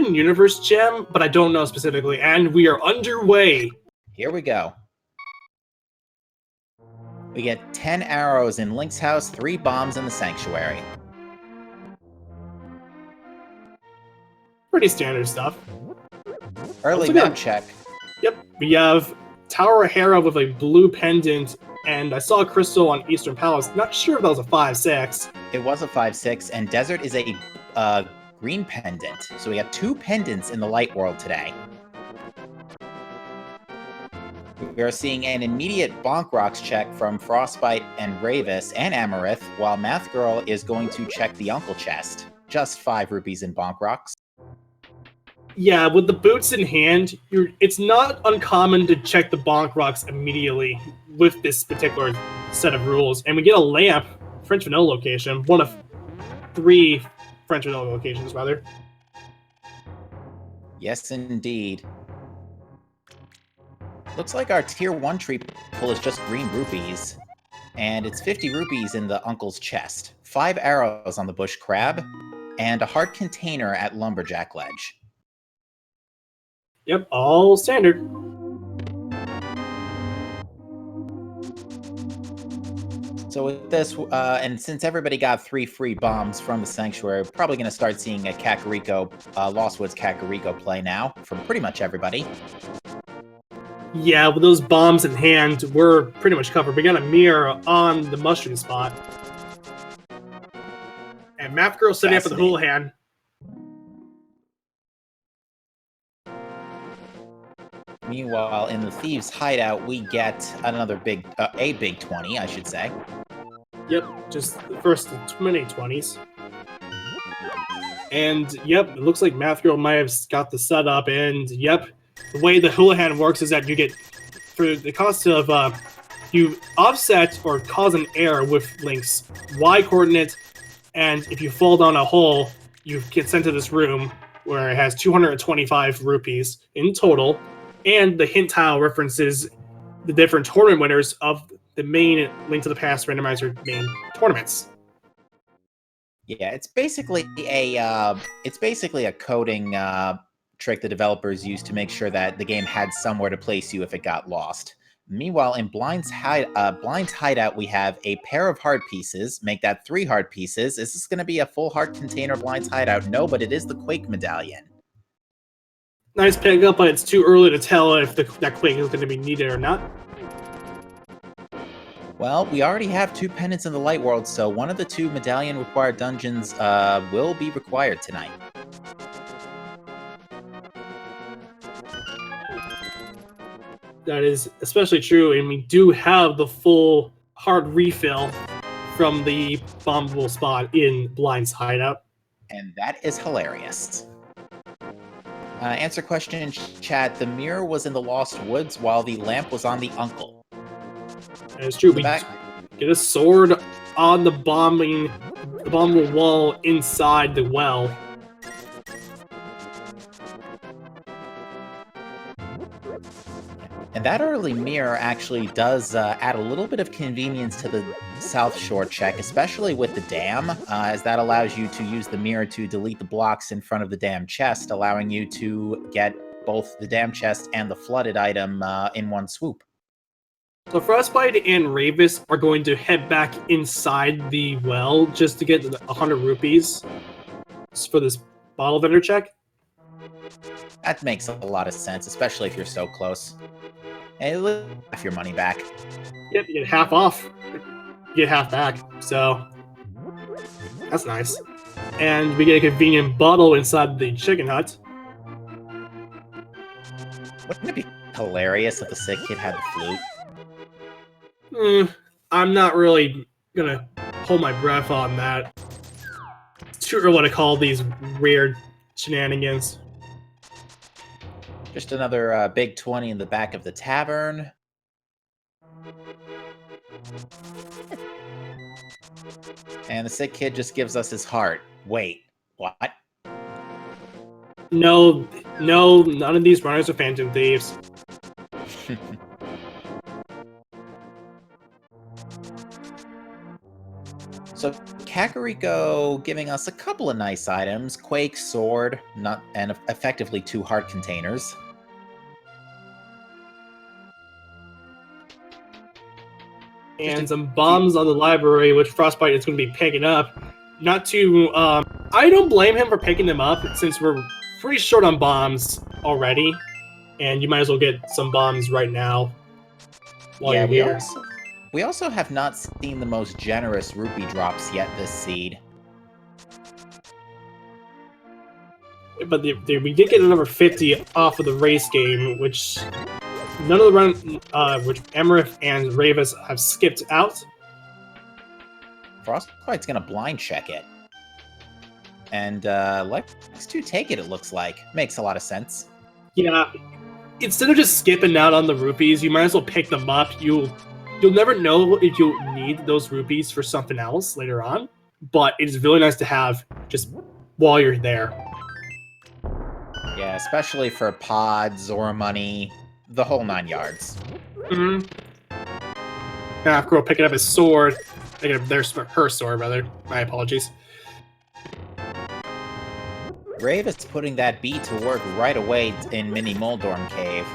in-universe gem, but I don't know specifically. And we are underway. Here we go. We get 10 arrows in Link's house, 3 bombs in the sanctuary. Pretty standard stuff. Early map check. Yep, we have Tower of Hera with a blue pendant, and I saw a crystal on Eastern Palace. Not sure if that was a 5-6. It was a 5-6, and Desert is a green pendant. So we have 2 pendants in the light world today. We are seeing an immediate Bonk Rocks check from Frostbite and Ravis and Amarith, while Math Girl is going to check the Uncle chest. Just 5 rupees in Bonk Rocks. Yeah, with the boots in hand, it's not uncommon to check the Bonk Rocks immediately with this particular set of rules. And we get a lamp, French Vanilla location, one of 3 French Vanilla locations, rather. Yes, indeed. Looks like our Tier 1 tree pull is just green rupees. And it's 50 rupees in the Uncle's chest, 5 arrows on the Bush Crab, and a heart container at Lumberjack Ledge. Yep, all standard. So with this, and since everybody got 3 free bombs from the Sanctuary, we're probably going to start seeing a Kakariko, Lost Woods Kakariko play now from pretty much everybody. Yeah, with those bombs in hand, we're pretty much covered. We got a mirror on the mushroom spot. And Math Girl setting up for the Houlihan. Meanwhile, in the Thieves' hideout, we get another big 20, I should say. Yep, just the first many 20s. And yep, it looks like Math Girl might have got the setup. And yep, the way the Houlihan works is that you get, for the cost of, you offset or cause an error with Link's Y coordinate. And if you fall down a hole, you get sent to this room where it has 225 rupees in total. And the hint tile references the different tournament winners of the main Link to the Past randomizer main tournaments. Yeah, it's basically a coding trick the developers use to make sure that the game had somewhere to place you if it got lost. Meanwhile, in Blind's hideout, we have a pair of heart pieces. Make that 3 heart pieces. Is this going to be a full heart container Blind's hideout? No, but it is the Quake medallion. Nice pickup, but it's too early to tell if that Quake is going to be needed or not. Well, we already have 2 pendants in the light world, so one of the 2 medallion required dungeons will be required tonight. That is especially true, and we do have the full heart refill from the bombable spot in Blind's hideout. And that is hilarious. Answer question in chat. The mirror was in the Lost Woods while the lamp was on the Uncle. That is true. We get a sword on the bombable wall inside the well. And that early mirror actually does add a little bit of convenience to the South Shore check, especially with the dam, as that allows you to use the mirror to delete the blocks in front of the dam chest, allowing you to get both the dam chest and the flooded item in one swoop. So Frostbite and Ravis are going to head back inside the well just to get 100 rupees for this bottle vendor check. That makes a lot of sense, especially if you're so close. Hey, look, half your money back. Yep, you get half off. You get half back, so that's nice. And we get a convenient bottle inside the chicken hut. Wouldn't it be hilarious if the sick kid had the flute? I'm not really gonna hold my breath on that. It's too early to call these weird shenanigans. Just another big 20 in the back of the tavern. And the sick kid just gives us his heart. Wait, what? No, none of these runners are Phantom Thieves. So Kakariko giving us a couple of nice items. Quake, sword, and effectively 2 heart containers. And some bombs on the library, which Frostbite is going to be picking up. Not to... I don't blame him for picking them up, since we're pretty short on bombs already. And you might as well get some bombs right now while you're here. We also have not seen the most generous rupee drops yet this seed. But we did get a number 50 off of the race game, which none of the run, which Emerith and Ravis have skipped out. Frostbite's gonna blind check it. And let's to take it looks like. Makes a lot of sense. Yeah. Instead of just skipping out on the rupees, you might as well pick them up. You'll never know if you'll need those rupees for something else later on. But it is really nice to have just while you're there. Yeah, especially for pods or money, the whole 9 yards. Mm-hmm. Girl picking up his sword. Picking up her sword, rather. My apologies. Ravis putting that bee to work right away in Mini Moldorm Cave.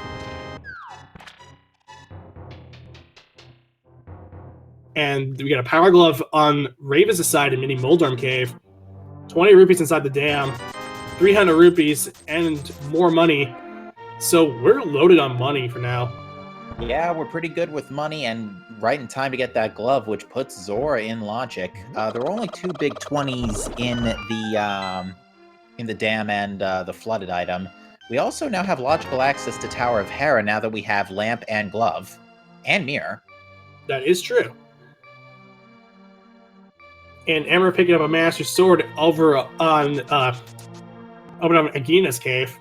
And we got a power glove on Ravis' side in Mini Moldorm Cave. 20 rupees inside the dam. 300 rupees and more money. So we're loaded on money for now. Yeah, we're pretty good with money and right in time to get that glove, which puts Zora in logic. There were only 2 big 20s in the dam and the flooded item. We also now have logical access to Tower of Hera now that we have lamp and glove and mirror. That is true. And Emma picking up a Master Sword over on Agina's cave.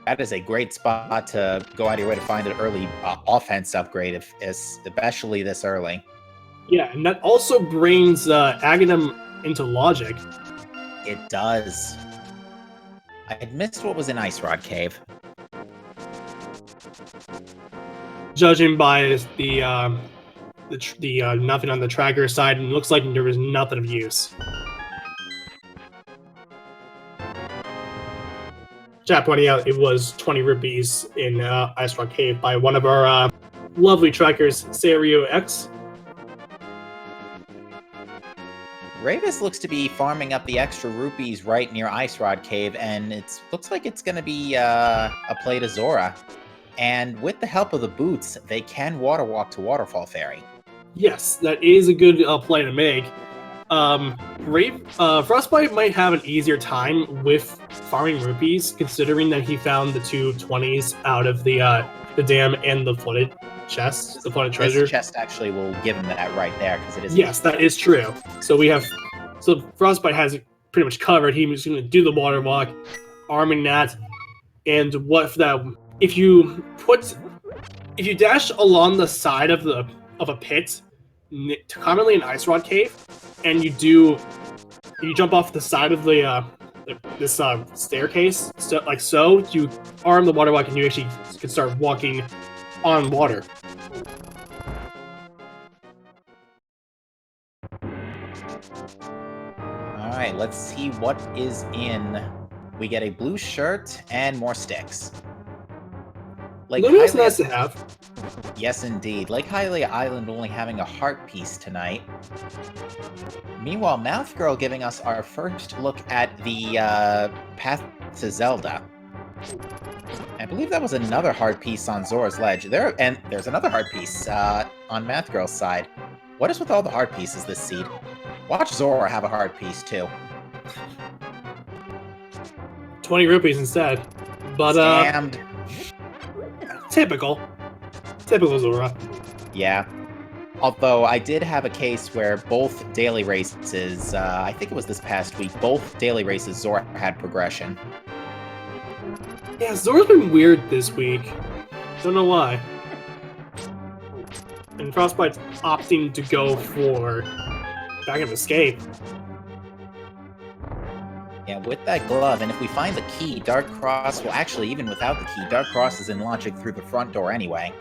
That is a great spot to go out of your way to find an early offense upgrade, especially this early. Yeah, and that also brings Aghanim into logic. It does. I had missed what was in Ice Rod Cave. Judging by the nothing on the tracker side, and it looks like there was nothing of use. Chat pointing out it was 20 rupees in Ice Rock Cave by one of our lovely trackers, Serio X. Ravis looks to be farming up the extra rupees right near Ice Rod Cave, and it looks like it's going to be a play to Zora. And with the help of the boots, they can water walk to Waterfall Ferry. Yes, that is a good play to make. Frostbite might have an easier time with farming rupees, considering that he found the 2 20s out of the dam and the flooded chest, the flooded treasure. This chest actually will give him that right there, because it is. Yes, that is true. So Frostbite has it pretty much covered. He's going to do the water walk, arming that, and if you dash along the side of a pit, commonly an Ice Rod Cave, and you jump off the side of this staircase, so you arm the water walk, and you actually can start walking on water. All right, let's see what is in. We get a blue shirt and more sticks. Luna's nice to have. Yes, indeed. Lake Hylia Island only having a heart piece tonight. Meanwhile, Mouth Girl giving us our first look at the path to Zelda. I believe that was another heart piece on Zora's Ledge. There's another heart piece on Math Girl's side. What is with all the heart pieces this seed? Watch Zora have a heart piece too. 20 rupees instead. But Scammed. Typical Zora. Yeah. Although I did have a case where both daily races, I think it was this past week, both daily races Zora had progression. Yeah, Zora's been weird this week. Don't know why. And Frostbite's opting to go for Bag of Escape. Yeah, with that glove, and if we find the key, Dark Cross, well actually even without the key, Dark Cross is in logic through the front door anyway.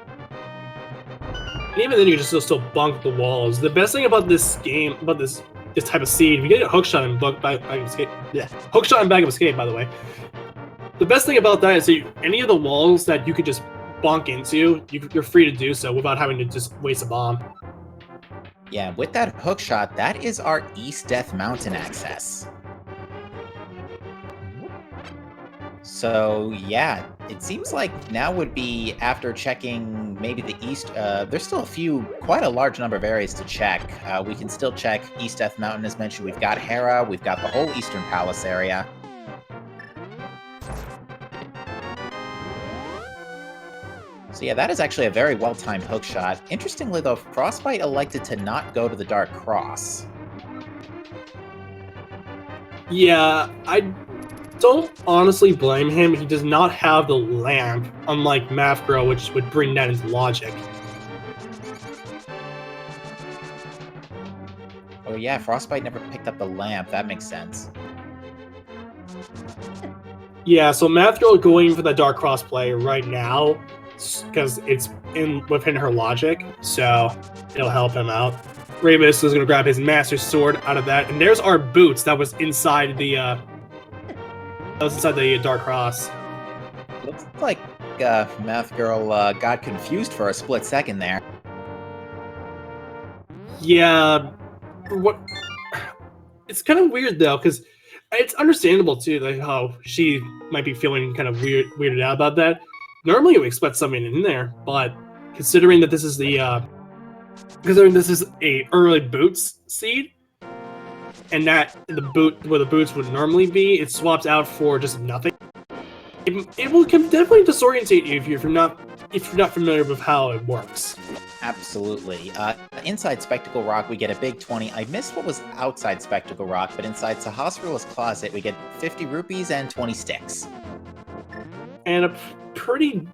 And even then, you can just still bunk the walls. The best thing about this game, about this type of seed, if you get a hookshot and bag of escape, hookshot and bag of escape, by the way. The best thing about that is that any of the walls that you could just bonk into, you're free to do so without having to just waste a bomb. Yeah, with that hookshot, that is our East Death Mountain access. So, yeah, it seems like now would be, after checking maybe the east, there's still quite a large number of areas to check. We can still check East Death Mountain, as mentioned. We've got Hera, we've got the whole Eastern Palace area. So yeah, that is actually a very well-timed hookshot. Interestingly though, Frostbite elected to not go to the Dark Cross. Yeah, I don't honestly blame him. He does not have the lamp, unlike Math Girl, which would bring that into logic. Oh yeah, Frostbite never picked up the lamp. That makes sense. Yeah, so Math Girl going for the Dark Cross play right now, because it's within her logic, so it'll help him out. Ramus is going to grab his Master Sword out of that, and there's our boots that was inside the Dark Cross. Looks like Math Girl got confused for a split second there. Yeah, what? It's kind of weird though, because it's understandable too, like how she might be feeling kind of weirded out about that. Normally, we expect something in there, but considering that this is a early boots seed, and that the boot where the boots would normally be, it's swapped out for just nothing. It will definitely disorientate you if you're not familiar with how it works. Absolutely. Inside Spectacle Rock, we get a big 20. I missed what was outside Spectacle Rock, but inside Sahasrar's Closet, we get 50 rupees and 20 sticks. And a pretty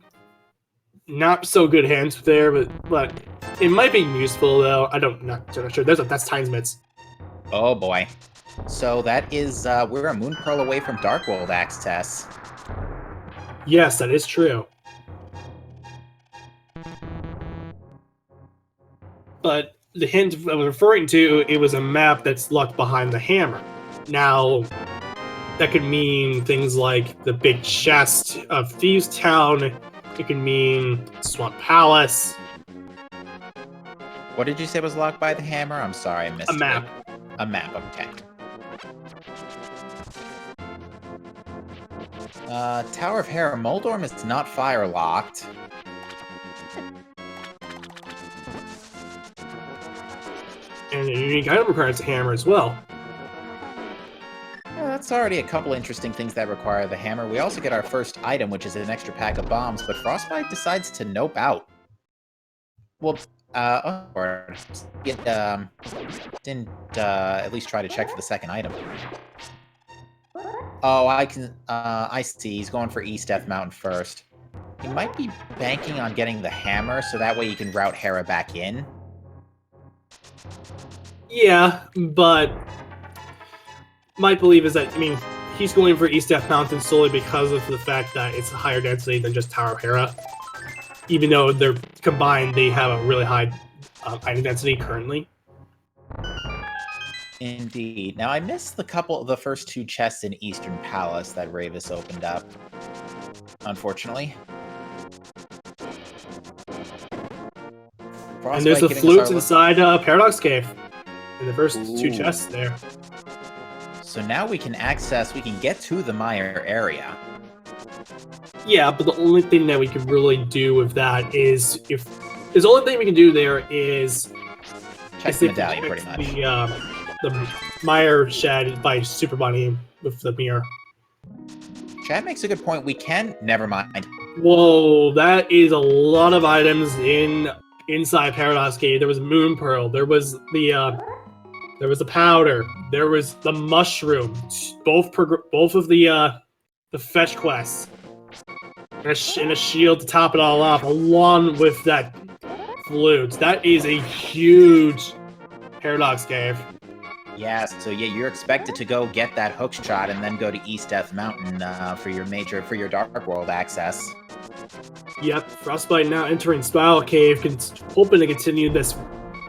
not so good hands there, but it might be useful though. Not sure. That's Times Mitts. Oh boy. So that is we're a Moon Pearl away from Dark World access. Yes, that is true. But the hint I was referring to, it was a map that's locked behind the hammer. Now, that could mean things like the big chest of Thieves Town. It could mean Swamp Palace. What did you say was locked by the hammer? I'm sorry, I missed a map. A map, okay. Tower of Hera Moldorm is not fire locked. And a unique item requires a hammer as well. Yeah, that's already a couple interesting things that require the hammer. We also get our first item, which is an extra pack of bombs, but Frostbite decides to nope out. Well, didn't at least try to check for the second item. Oh, I see. He's going for East Death Mountain first. He might be banking on getting the hammer, so that way you can route Hera back in. Yeah, but my belief is that, he's going for East Death Mountain solely because of the fact that it's a higher density than just Tower of Hera. Even though they're combined, they have a really high item density currently. Indeed. Now, I missed the first two chests in Eastern Palace that Ravis opened up, unfortunately. And there's the flutes inside Paradox Cave in the first two chests there. So now we can get to the Meyer area. Yeah, but the only thing that we can really do with that is the only thing we can do there is check the medallion, pretty much. The Meyer shed by Super Bunny with the mirror. Chad makes a good point. We can. Never mind. Whoa, that is a lot of items inside Paradox Cave. There was Moon Pearl. There was the powder. There was the mushroom. Both of the fetch quests. And a shield to top it all off, along with that flute. That is a huge Paradox Cave. Yeah, so yeah, you're expected to go get that hook shot and then go to East Death Mountain for your Dark World access. Yep, Frostbite now entering Spiral Cave, hoping to continue this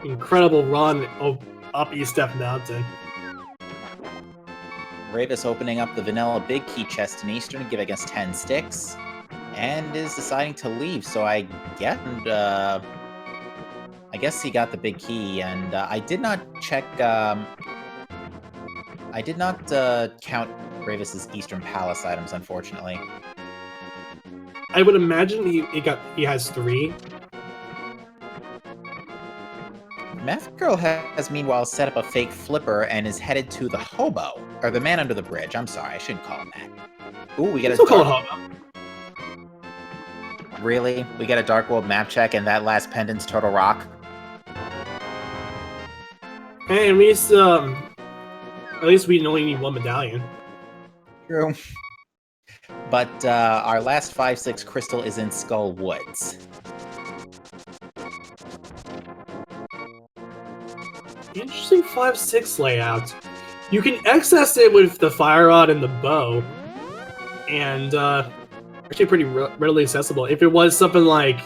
incredible run up East Death Mountain. Ravis opening up the vanilla big key chest in Eastern to give against 10 sticks, and is deciding to leave. So I guess he got the big key, and I did not check. I did not count Ravis's Eastern Palace items, unfortunately. I would imagine he has 3. Meth Girl has meanwhile set up a fake flipper and is headed to the hobo, or the man under the bridge. I'm sorry, I shouldn't call him that. Ooh, we get a call it hobo. Really? We get a Dark World map check, and that last pendant's Turtle Rock. Hey, at least we only need 1 medallion. True. But our last 5/6 crystal is in Skull Woods. Interesting 5/6 layout. You can access it with the fire rod and the bow, and actually pretty readily accessible. If it was something like,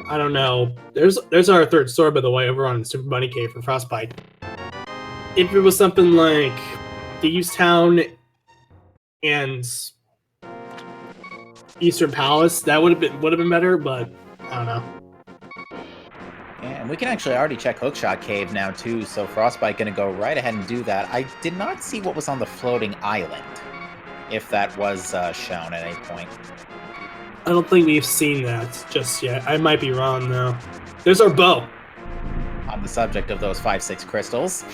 I don't know, there's our 3rd sword, by the way, over on Super Bunny Cave for Frostbite. If it was something like Thieves Town and Eastern Palace, that would have been better, but I don't know. And we can actually already check Hookshot Cave now too, so Frostbite gonna go right ahead and do that. I did not see what was on the floating island, if that was shown at any point. I don't think we've seen that just yet. I might be wrong though. There's our bow. On the subject of those 5/6 crystals.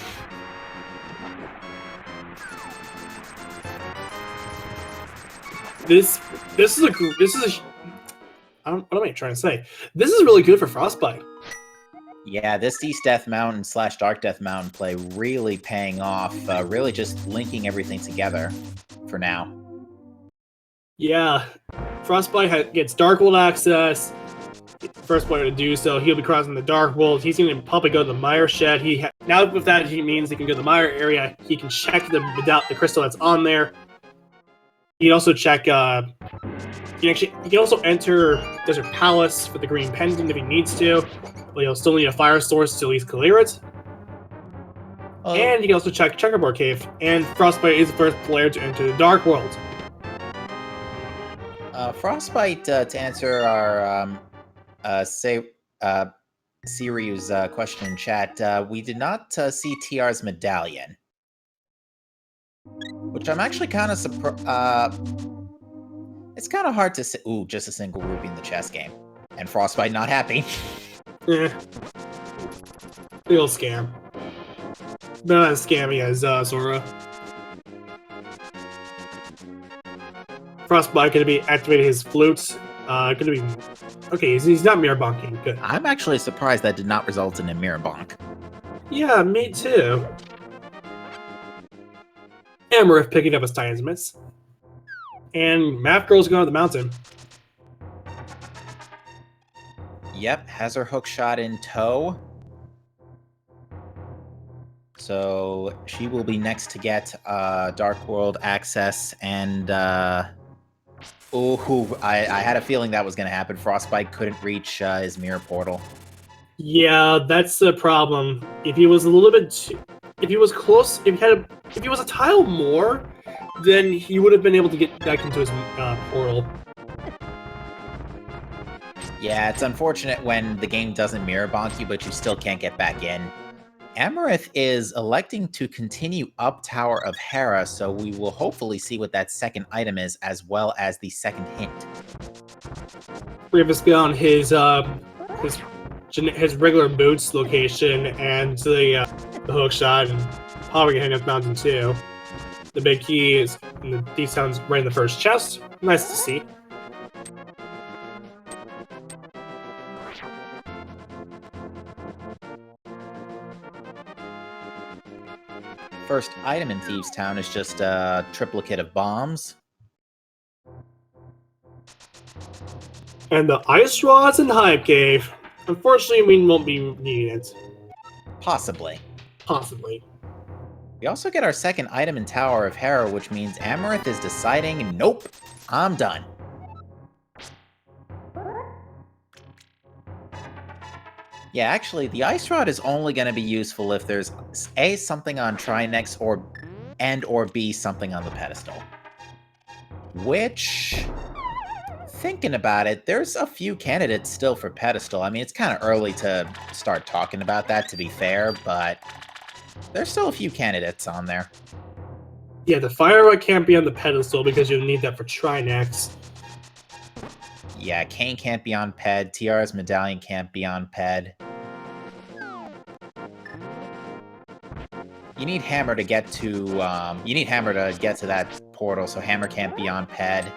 What am I trying to say? This is really good for Frostbite. Yeah, this East Death Mountain / Dark Death Mountain play really paying off, really just linking everything together for now. Yeah, Frostbite gets Dark World access. First player to do so, he'll be crossing the Dark World. He's going to probably go to the Mire Shed. Now with that, he means he can go to the Mire area. He can check the crystal that's on there. He can also check. He can also enter Desert Palace for the green pendant if he needs to. But he'll still need a fire source to at least clear it. And he can also check Checkerboard Cave. And Frostbite is the first player to enter the Dark World. Frostbite, to answer our Siryu's question in chat, we did not see TR's medallion. Which I'm actually kind of surprised. It's kind of hard to say. Ooh, just a single rupee in the chess game. And Frostbite not happy. Big old scam. Not as scammy as Sora. Frostbite gonna be activating his flute. Gonna be okay. He's not mirror bonking. Good. I'm actually surprised that did not result in a mirror bonk. Yeah, me too. Amarith picking up his Tysmiths. And Math Girl's going to the mountain. Yep, has her hook shot in tow. So she will be next to get Dark World access, and I had a feeling that was going to happen. Frostbite couldn't reach his mirror portal. Yeah, that's the problem. If he was a little bit, if he was close, if he was a tile more, then he would have been able to get back into his portal. Yeah, it's unfortunate when the game doesn't mirror bonk you, but you still can't get back in. Amarith is electing to continue up Tower of Hera, so we will hopefully see what that second item is, as well as the second hint. Ravis beyond his regular boots location and the hook shot, and probably heading up mountain too. The big key is in the Thieves Town's right in the first chest. Nice to see. First item in Thieves Town is just a triplicate of bombs. And the ice rods in the Hype Cave. Unfortunately, we won't be needing it. Possibly. Possibly. We also get our second item in Tower of Hera, which means Amarith is deciding, nope, I'm done. Yeah, actually, the Ice Rod is only going to be useful if there's A, something on Trinex, or B, something on the pedestal. Which, thinking about it, there's a few candidates still for pedestal. I mean, it's kind of early to start talking about that, to be fair, but there's still a few candidates on there. Yeah, the Fire Rod can't be on the pedestal because you'll need that for Trinex. Yeah, Kane can't be on Ped. Tiara's medallion can't be on Ped. You need Hammer to get to that portal, so Hammer can't be on Ped.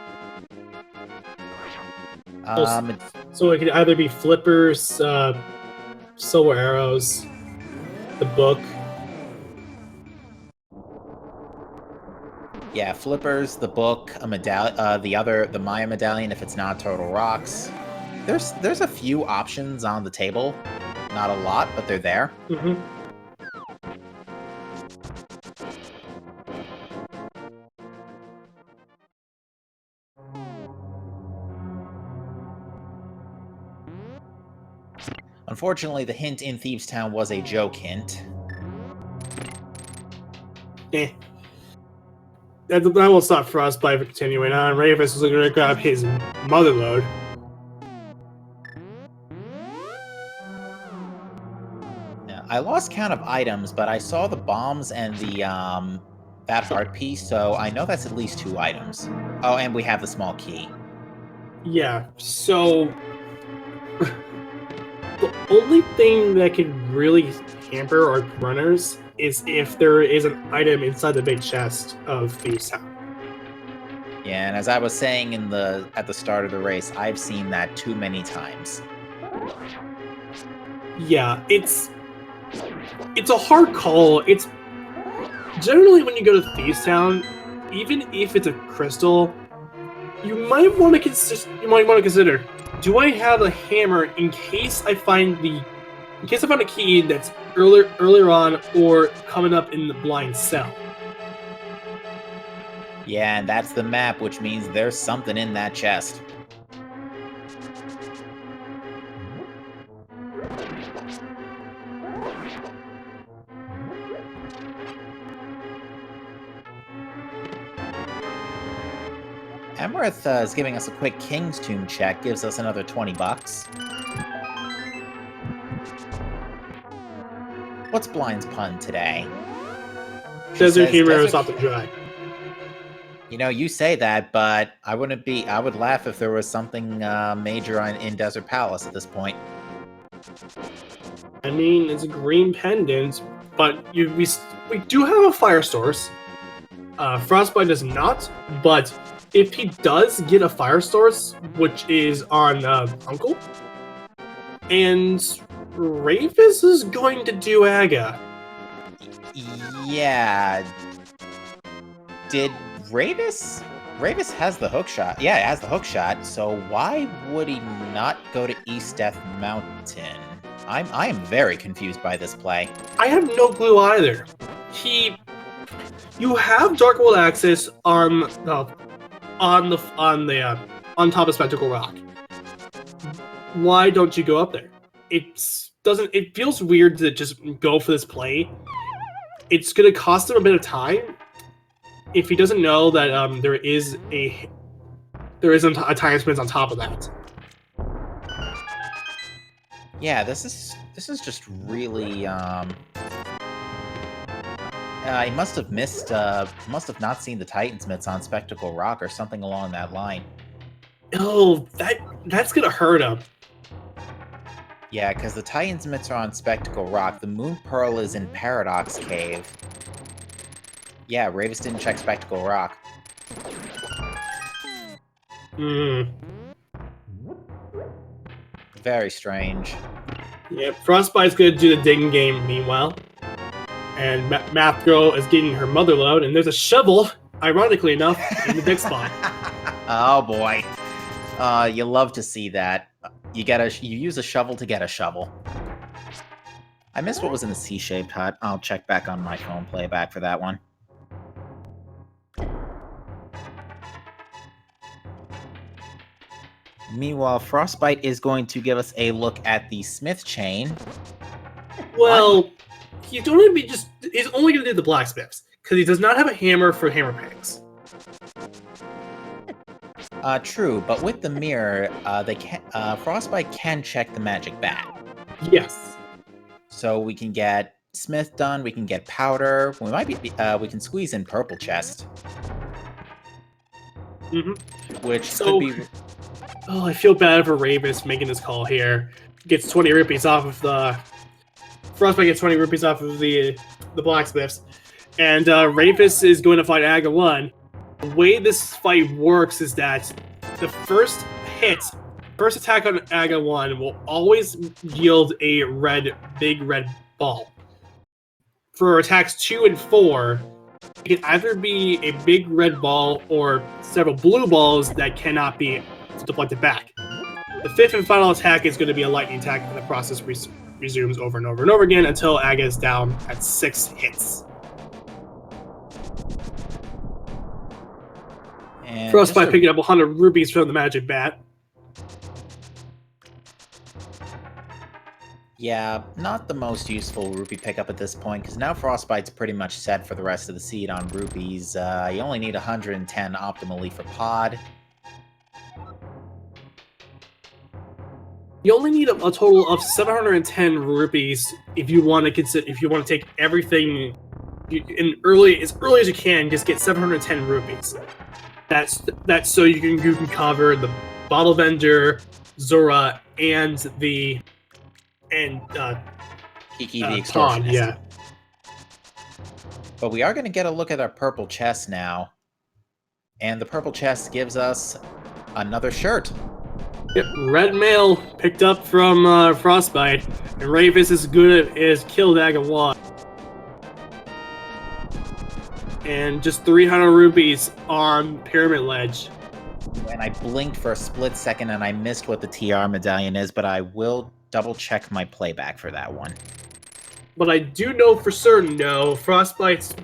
So it could either be Flippers, Silver Arrows, the book. Yeah, Flippers, the book, a medallion, the Maya medallion if it's not Total Rocks. There's a few options on the table, not a lot, but they're there. Mm-hmm. Unfortunately, the hint in Thieves Town was a joke hint. Eh. That will stop Frostbite from continuing on. Ravis is going to grab his Mother Load. Now, I lost count of items, but I saw the bombs and the that heart piece, so I know that's at least 2 items. Oh, and we have the small key. Yeah, so the only thing that could really hamper our runners is if there is an item inside the big chest of Thieves Town. Yeah, and as I was saying at the start of the race, I've seen that too many times. Yeah, it's a hard call. It's generally when you go to Thieves Town, even if it's a crystal, you might want to consider, do I have a hammer in case I find a key that's earlier on or coming up in the blind cell? Yeah, and that's the map, which means there's something in that chest. Amarith is giving us a quick King's Tomb check, gives us another 20 bucks. What's Blind's pun today? Desert humor is often dry. You know, you say that, but I would laugh if there was something major in Desert Palace at this point. I mean, it's a green pendant, but we do have a fire source. Frostbite does not, but if he does get a fire source, which is on Uncle, and Ravis is going to do Aga. Yeah. Did Ravis? Ravis has the hook shot. Yeah, it has the hook shot. So why would he not go to East Death Mountain? I am very confused by this play. I have no clue either. You have Dark World access on top of Spectacle Rock. Why don't you go up there? It feels weird to just go for this play. It's gonna cost him a bit of time if he doesn't know that there isn't a time sprint on top of that. Yeah, this is just really he must have not seen the Titan's mitts on Spectacle Rock or something along that line. Oh, that's gonna hurt him. Yeah, because the Titan's mitts are on Spectacle Rock. The Moon Pearl is in Paradox Cave. Yeah, Ravis didn't check Spectacle Rock. Very strange. Yeah, Frostbite's gonna do the digging game meanwhile. And Math Girl is getting her Mother Load, and there's a shovel, ironically enough, in the big spot. Oh boy. You love to see that. You use a shovel to get a shovel. I missed what was in the C-shaped hut. I'll check back on my phone playback for that one. Meanwhile, Frostbite is going to give us a look at the Smith chain. Well, he's only going to do the blacksmiths, because he does not have a hammer for hammer picks. True, but with the mirror, Frostbite can check the magic bat. Yes. So we can get Smith done, we can get powder, we can squeeze in purple chest. Which could be... Oh, I feel bad for Ravis making this call here. Gets 20 rupees off of the... Frostbite gets 20 rupees off of the blacksmiths. And Ravis is going to fight Aga 1. The way this fight works is that the first attack on Aga 1 will always yield a big red ball. For attacks 2 and 4, it can either be a big red ball or several blue balls that cannot be deflected back. The 5th and final attack is going to be a lightning attack, and the process resumes over and over and over again until Aga is down at 6 hits. And Frostbite picking up 100 rupees from the magic bat. Yeah, not the most useful rupee pickup at this point, because now Frostbite's pretty much set for the rest of the seed on rupees. You only need 110 optimally for pod. You only need a total of 710 rupees if you want to take everything as early as you can. Just get 710 rupees. That's so you can cover the bottle vendor, Zora, and Kiki the extortionist. Pond, yeah. But we are going to get a look at our purple chest now, and the purple chest gives us another shirt. Yep, red mail picked up from Frostbite, and Ravis is killed Aga 1. And just 300 rupees on Pyramid Ledge. And I blinked for a split second and I missed what the TR medallion is, but I will double check my playback for that one. But I do know for certain, Frostbite's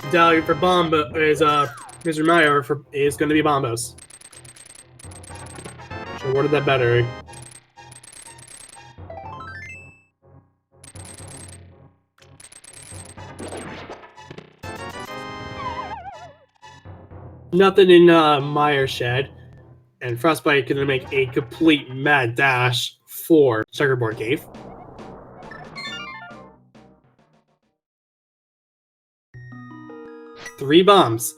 medallion for Bomba is Mr. Meyer is going to be Bombos. So worded that better. Nothing in Meyer shed, and Frostbite gonna make a complete mad dash for Checkerboard Cave. Three bombs,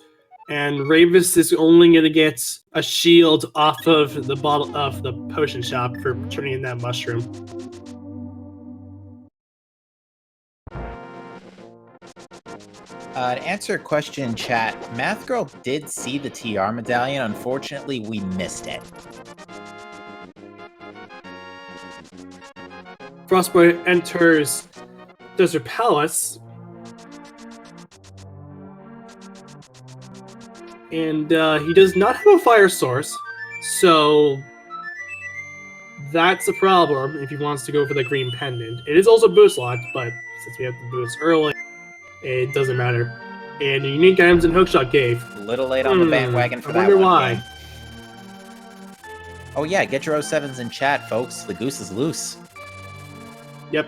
and Ravis is only gonna get a shield off of the bottle of the potion shop for turning in that mushroom. To answer a question in chat, Math Girl did see the TR medallion. Unfortunately, we missed it. Frostbite enters Desert Palace, and he does not have a fire source, so that's a problem if he wants to go for the green pendant. It is also boost locked, but since we have the boost early, it doesn't matter. And the unique items in Hookshot Cave. A little late on the bandwagon for that I wonder one. why. Game. Oh yeah, get your 07s in chat, folks. The goose is loose. Yep.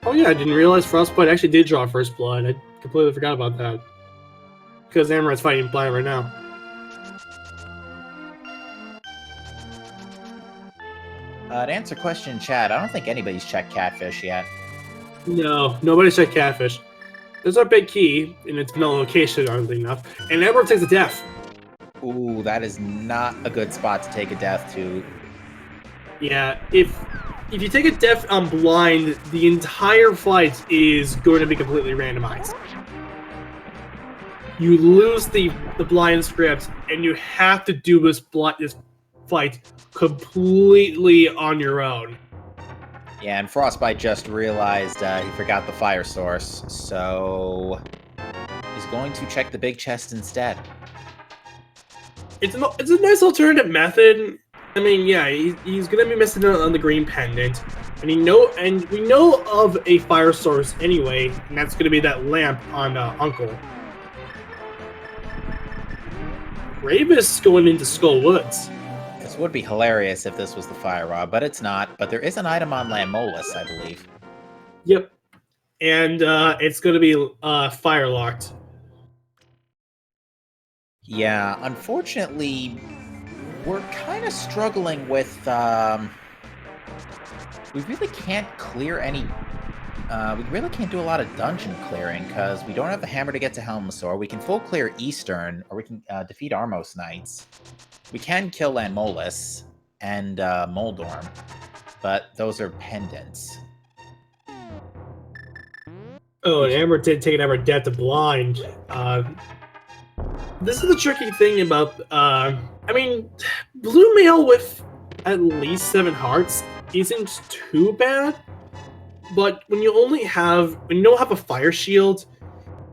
Oh yeah, I didn't realize Frostbite actually did draw First Blood. I completely forgot about that. Because Amaret's fighting Blind right now. To answer question in chat, I don't think anybody's checked Catfish yet. No, nobody's checked Catfish. There's our big key, and it's no location, oddly enough. And Amaret takes a death. Ooh, that is not a good spot to take a death to. Yeah, if you take a death on Blind, the entire fight is going to be completely randomized. You lose the blind script, and you have to do this fight completely on your own. Yeah, and Frostbite just realized he forgot the fire source, so going to check the big chest instead. It's a nice alternative method. I mean, yeah, he's gonna be missing out on the green pendant, and we know of a fire source anyway, and that's gonna be that lamp on Uncle. Ravis going into Skull Woods. This would be hilarious if this was the fire rod, but it's not. But there is an item on Lamolus, I believe. Yep, and it's gonna be fire locked. Yeah, unfortunately, we're kind of struggling with, we really can't clear any, we really can't do a lot of dungeon clearing, because we don't have the hammer to get to Helmasaur. We can full clear Eastern, or we can defeat Armos Knights. We can kill Lanmolus and Moldorm, but those are pendants. Oh, and Amber did take an Amber Death to blind. This is the tricky thing about, I mean, Blue Mail with at least 7 hearts isn't too bad, but when you don't have a fire shield,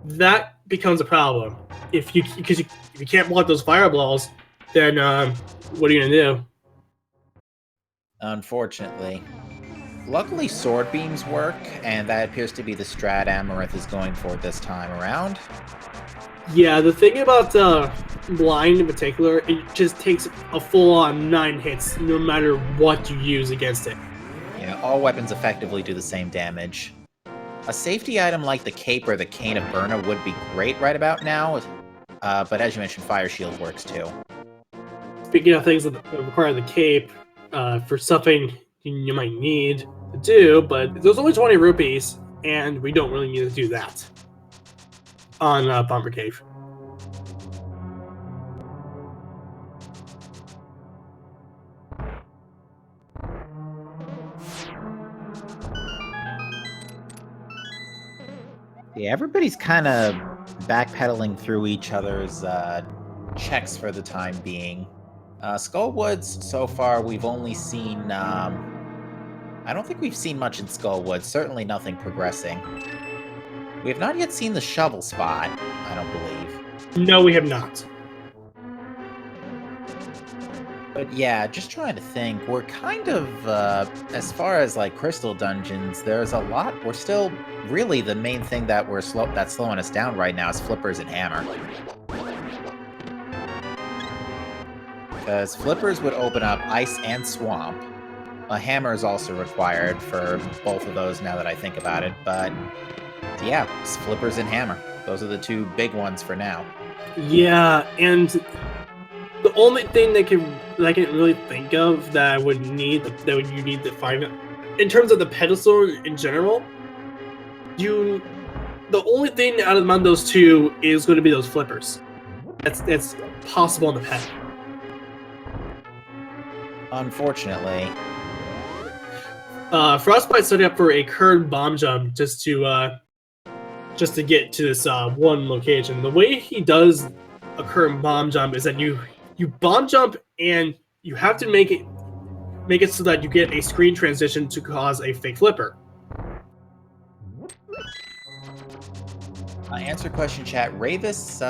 that becomes a problem. If you can't block those fireballs, then what are you gonna do? Unfortunately. Luckily, sword beams work, and that appears to be the strat Amaranth is going for this time around. Yeah, the thing about blind in particular, it just takes a full-on 9 hits, no matter what you use against it. Yeah, all weapons effectively do the same damage. A safety item like the Cape or the Cane of Burna would be great right about now, but as you mentioned, Fire Shield works too. Speaking of things that require the Cape, for something you might need to do, but there's only 20 rupees, and we don't really need to do that on Bomber Cave. Yeah, everybody's kind of backpedaling through each other's checks for the time being. Skullwoods, so far, we've only seen... I don't think we've seen much in Skullwoods, certainly nothing progressing. We have not yet seen the shovel spot, I don't believe. No, we have not. But yeah, just trying to think, we're kind of, as far as like crystal dungeons, there's a lot, we're still, really the main thing that that's slowing us down right now is flippers and hammer. Because flippers would open up ice and swamp. A hammer is also required for both of those now that I think about it, but yeah, it's flippers and hammer. Those are the two big ones for now. Yeah, and the only thing that I can really think of that you need to find in terms of the pedestal in general, the only thing out of those two is going to be those flippers. That's possible in the pet. Unfortunately. Frostbite setting up for a curved bomb jump just to get to this one location. The way he does a curved bomb jump is that you bomb jump and you have to make it so that you get a screen transition to cause a fake flipper. Answer question chat. Ravis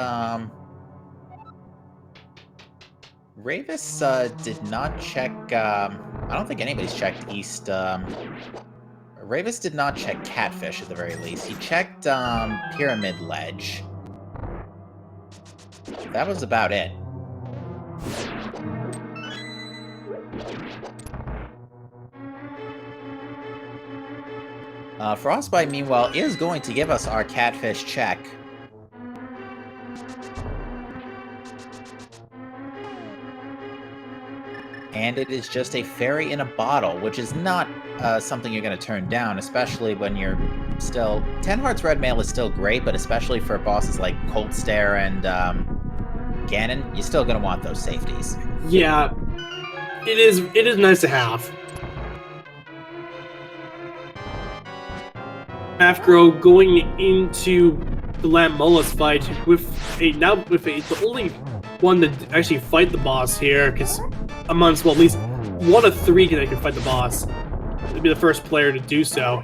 did not check, I don't think anybody's checked East, Ravis did not check Catfish at the very least. He checked, Pyramid Ledge. That was about it. Frostbite, meanwhile, is going to give us our Catfish check. And it is just a fairy in a bottle, which is not something you're going to turn down, especially when you're still... 10 Hearts Red Mail is still great, but especially for bosses like Cold Stare and Ganon, you're still going to want those safeties. Yeah, it is nice to have. Afro going into the Lamolus fight with the only one to actually fight the boss here, because amongst, well, at least one of 3 that can fight the boss. It'll be the first player to do so.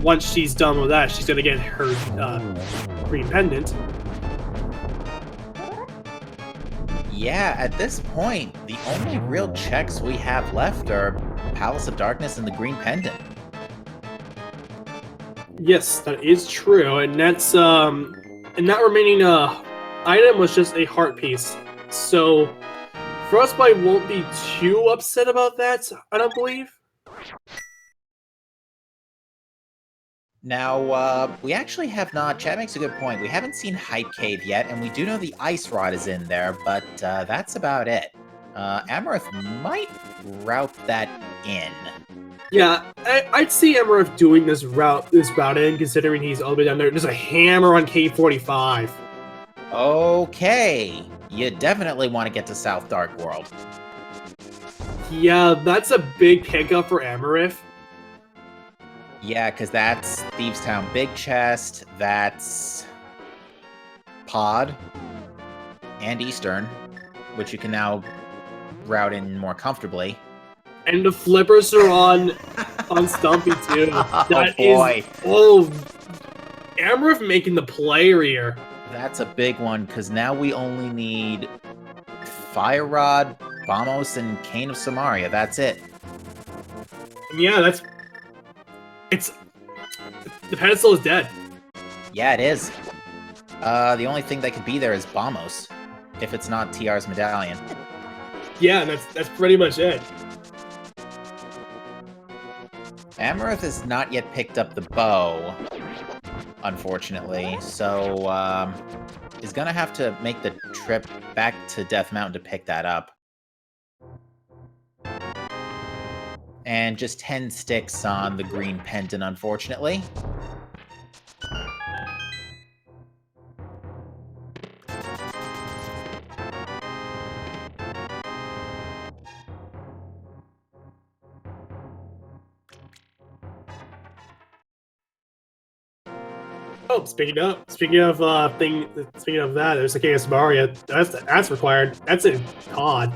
Once she's done with that, she's gonna get her green pendant. Yeah, at this point, the only real checks we have left are Palace of Darkness and the Green Pendant. Yes, that is true, and that's and that remaining item was just a heart piece. So Frostbite won't be too upset about that, I don't believe. Now, we actually have not... Chad makes a good point. We haven't seen Hype Cave yet, and we do know the Ice Rod is in there, but that's about it. Amaranth might route that in. Yeah, I'd see Emerith doing this route in, considering he's all the way down there. There's a hammer on K45. Okay, you definitely want to get to South Dark World. Yeah, that's a big pickup for Emerith. Yeah, because that's Thieves Town Big Chest, that's Pod, and Eastern, which you can now route in more comfortably. And the flippers are on Stumpy too. Oh boy. Emerith making the play here. That's a big one, because now we only need Fire Rod, Bombos, and Cane of Samaria. That's it. Yeah, the pedestal is dead. Yeah, it is. The only thing that could be there is Bombos, if it's not TR's medallion. Yeah, that's pretty much it. Amaranth has not yet picked up the bow, unfortunately, so is gonna have to make the trip back to Death Mountain to pick that up. And just 10 sticks on the green pendant, unfortunately. Oh, speaking of that, there's a Cane of Samaria. That's required. That's in COD.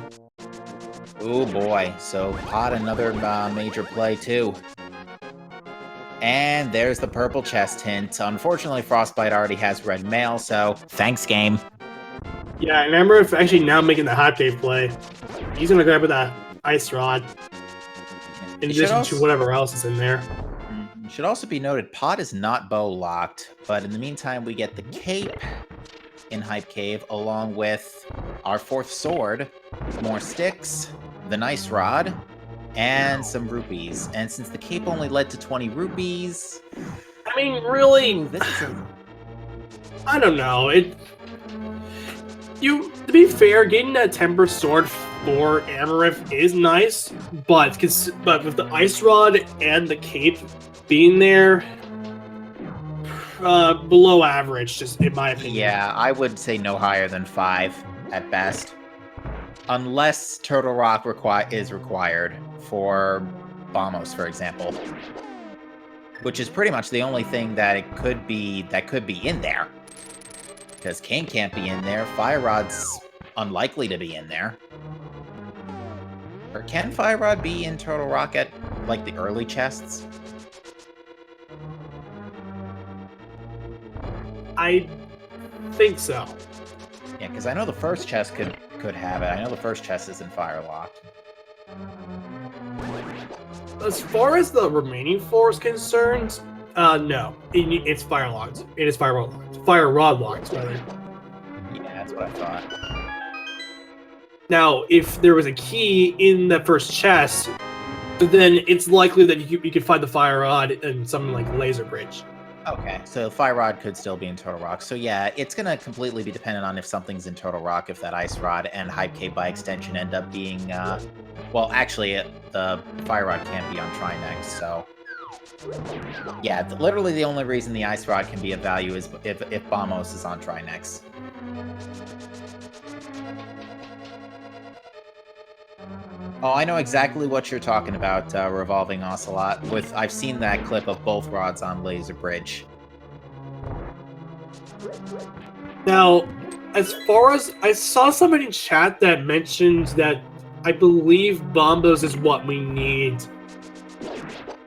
Oh boy, so Pod another major play too. And there's the purple chest hint. Unfortunately, Frostbite already has red mail, so thanks, game. Yeah, and Emerith actually now making the Hot Cave play. He's gonna grab that Ice Rod. In addition to whatever else is in there. It should also be noted, Pod is not bow locked, but in the meantime, we get the cape in Hype Cave, along with our fourth sword, more sticks, the nice rod, and some rupees. And since the cape only led to 20 rupees... I mean, really... This is I don't know. To be fair, getting that Temper Sword for Amarith is nice, but with the Ice Rod and the cape being there, below average, just in my opinion. Yeah, I would say no higher than 5 at best. Unless Turtle Rock is required for Bombos, for example. Which is pretty much the only thing that could be in there. Because Cane can't be in there, Fire Rod's unlikely to be in there. Or can Fire Rod be in Turtle Rock at, like, the early chests? I think so. Yeah, because I know the first chest could have it. I know the first chest isn't fire locked. As far as the remaining 4 is concerned, no. It's fire locked. It is fire rod locked. Fire rod locked, rather. Yeah, that's what I thought. Now, if there was a key in the first chest, then it's likely that you could find the fire rod in something like Laser Bridge. Okay, so Fire Rod could still be in Turtle Rock. So yeah, it's going to completely be dependent on if something's in Turtle Rock, if that Ice Rod and Hype Cave by extension end up being... well, actually, the Fire Rod can't be on Trinex, so... Yeah, literally the only reason the Ice Rod can be of value is if Bombos is on Trinex. Oh, I know exactly what you're talking about, Revolving Ocelot. I've seen that clip of both rods on Laser Bridge. Now, as far as I saw somebody in chat that mentioned that I believe Bombos is what we need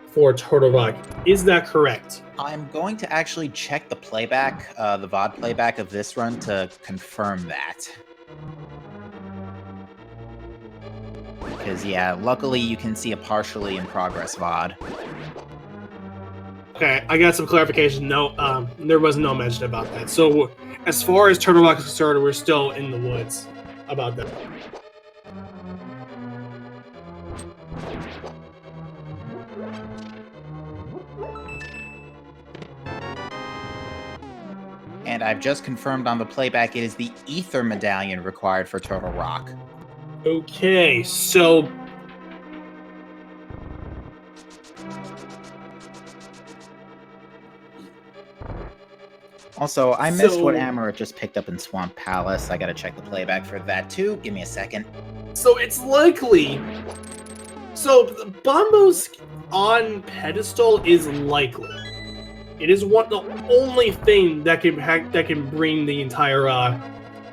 for Turtle Rock. Is that correct? I'm going to actually check the playback, the VOD playback of this run to confirm that. because, yeah, luckily you can see a partially in progress VOD. Okay, I got some clarification. No, there was no mention about that. So, as far as Turtle Rock is concerned, we're still in the woods about that. And I've just confirmed on the playback it is the Ether Medallion required for Turtle Rock. Okay, so... Also, I missed what Amaret just picked up in Swamp Palace. I gotta check the playback for that too. Give me a second. So it's likely... So, the Bombos on pedestal is likely. It is the only thing that can bring the entire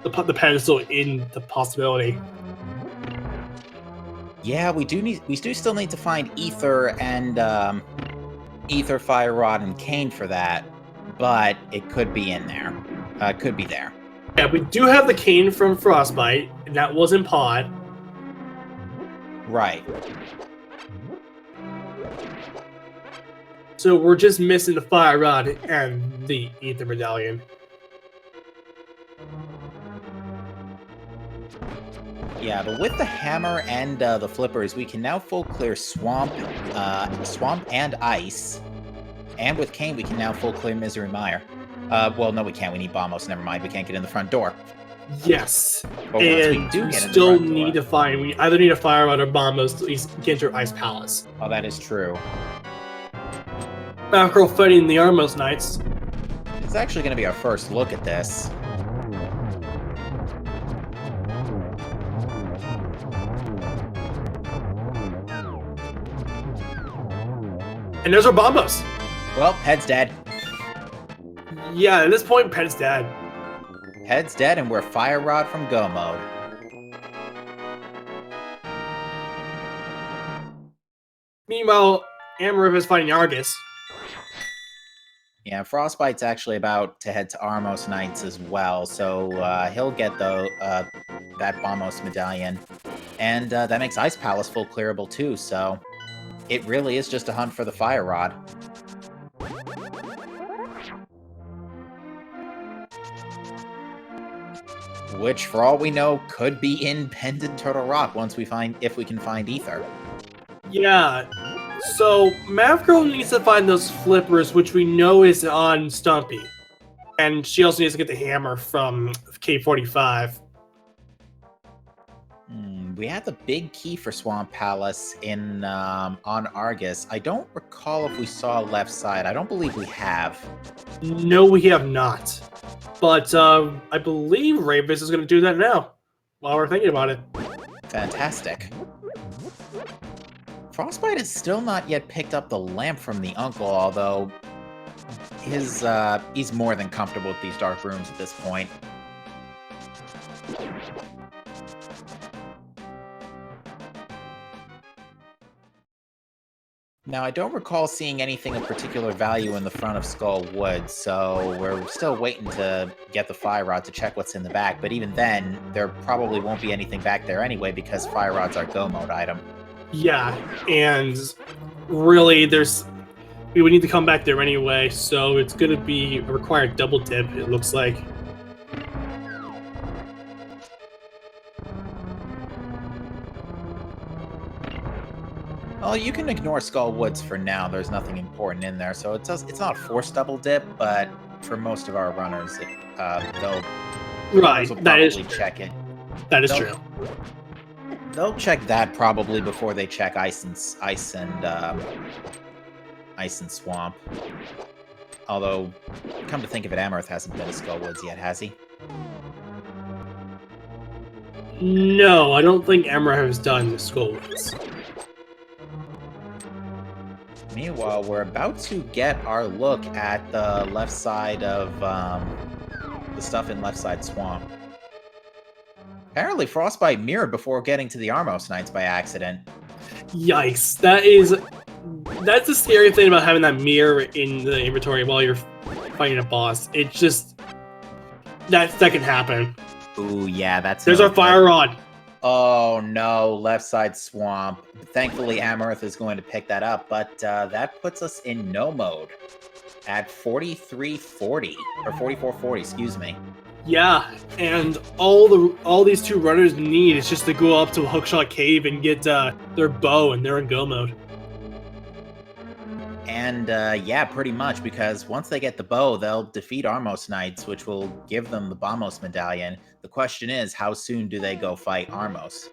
the pedestal into possibility. Yeah, we do still need to find Ether and Ether, Fire Rod, and Cane for that, but it could be in there. Could be there. Yeah, we do have the cane from Frostbite, and that was in Pod. Right. So we're just missing the Fire Rod and the Ether Medallion. Yeah, but with the hammer and the flippers, we can now full clear swamp and ice. And with Cane, we can now full clear Misery Mire. Well, no, we can't. We need Bombos. Never mind. We can't get in the front door. Yes, But and we still need to find. We either need a Fire Rod or Bombos to at least get into Ice Palace. Oh, that is true. Macro fighting the Armos Knights. It's actually going to be our first look at this. And there's our Bombos. Well, Head's dead. Yeah, at this point, Pet's dead. Head's dead, and we're Fire Rod from Go mode. Meanwhile, Amarith is fighting Argus. Yeah, Frostbite's actually about to head to Armos Knights as well, so he'll get that Bombos medallion. And that makes Ice Palace full clearable too, so it really is just a hunt for the Fire Rod. Which, for all we know, could be in Pendant Turtle Rock if we can find Ether. Yeah, so Math Girl needs to find those flippers, which we know is on Stumpy. And she also needs to get the hammer from K45. We had the big key for Swamp Palace on Argus. I don't recall if we saw left side. I don't believe we have. No, we have not. But I believe Ravis is going to do that now, while we're thinking about it. Fantastic. Frostbite has still not yet picked up the lamp from the uncle, although he's more than comfortable with these dark rooms at this point. Now, I don't recall seeing anything of particular value in the front of Skull Woods, so we're still waiting to get the Fire Rod to check what's in the back, but even then, there probably won't be anything back there anyway, because Fire Rod's our Go mode item. Yeah, and really, we would need to come back there anyway, so it's going to be a required double dip, it looks like. Well, you can ignore Skull Woods for now. There's nothing important in there, so it's not a forced double dip, but for most of our runners, they'll probably check it. That is true. They'll check that probably before they check Ice and Swamp. Although, come to think of it, Amarith hasn't been to Skull Woods yet, has he? No, I don't think Amarith has done the Skull Woods. Meanwhile, we're about to get our look at the left side of the stuff in left side swamp. Apparently, Frostbite mirrored before getting to the Armos Knights by accident. Yikes! That's the scary thing about having that mirror in the inventory while you're fighting a boss. It just that can happen. Ooh, yeah, There's our Fire Rod. Oh no, left side swamp. Thankfully, Amaranth is going to pick that up, but that puts us in no mode at 4340 or 4440, excuse me. Yeah, and all these two runners need is just to go up to Hookshot Cave and get their bow, and they're in go mode. And yeah, pretty much, because once they get the bow, they'll defeat Armos Knights, which will give them the Bombos Medallion. The question is, how soon do they go fight Armos?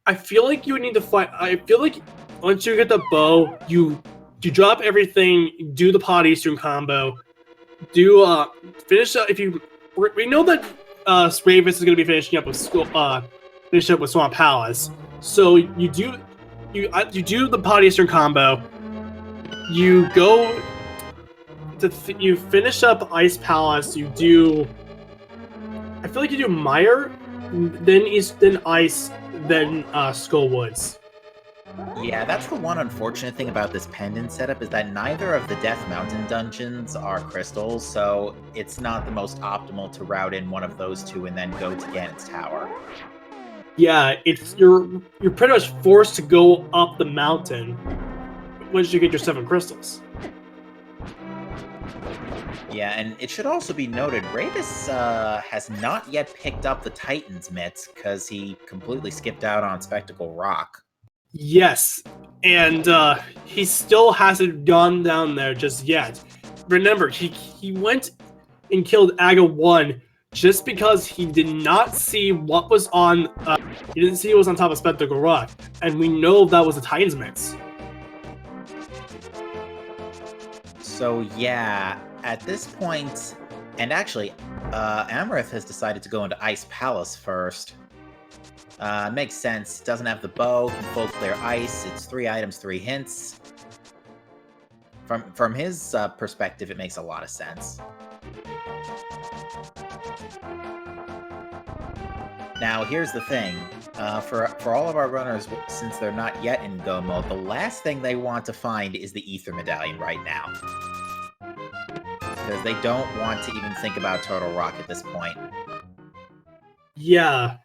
I feel like you would need to fight. I feel like once you get the bow, you drop everything, do the Pod Eastern combo, do finish up. If you we know that Spravis is going to be finishing up with Swamp Palace, so you do the Pod Eastern combo. You go to you finish up Ice Palace. You do. I feel like you do Mire, then Ice, then Skull Woods. Yeah, that's the one unfortunate thing about this pendant setup, is that neither of the Death Mountain dungeons are crystals, so it's not the most optimal to route in one of those two and then go to Ganon's Tower. Yeah, you're pretty much forced to go up the mountain once you get your 7 crystals. Yeah, and it should also be noted, Ravis has not yet picked up the Titan's mitts because he completely skipped out on Spectacle Rock. Yes, and he still hasn't gone down there just yet. Remember, he went and killed Aga 1 just because he did not see what was on. He didn't see what was on top of Spectacle Rock, and we know that was the Titan's mitts. So yeah, at this point, and actually, Amaranth has decided to go into Ice Palace first. Makes sense. Doesn't have the bow, can full clear ice. It's 3 items, 3 hints. From his perspective, it makes a lot of sense. Now, here's the thing. For all of our runners, since they're not yet in go mode, the last thing they want to find is the Ether Medallion right now. Because they don't want to even think about Turtle Rock at this point. Yeah.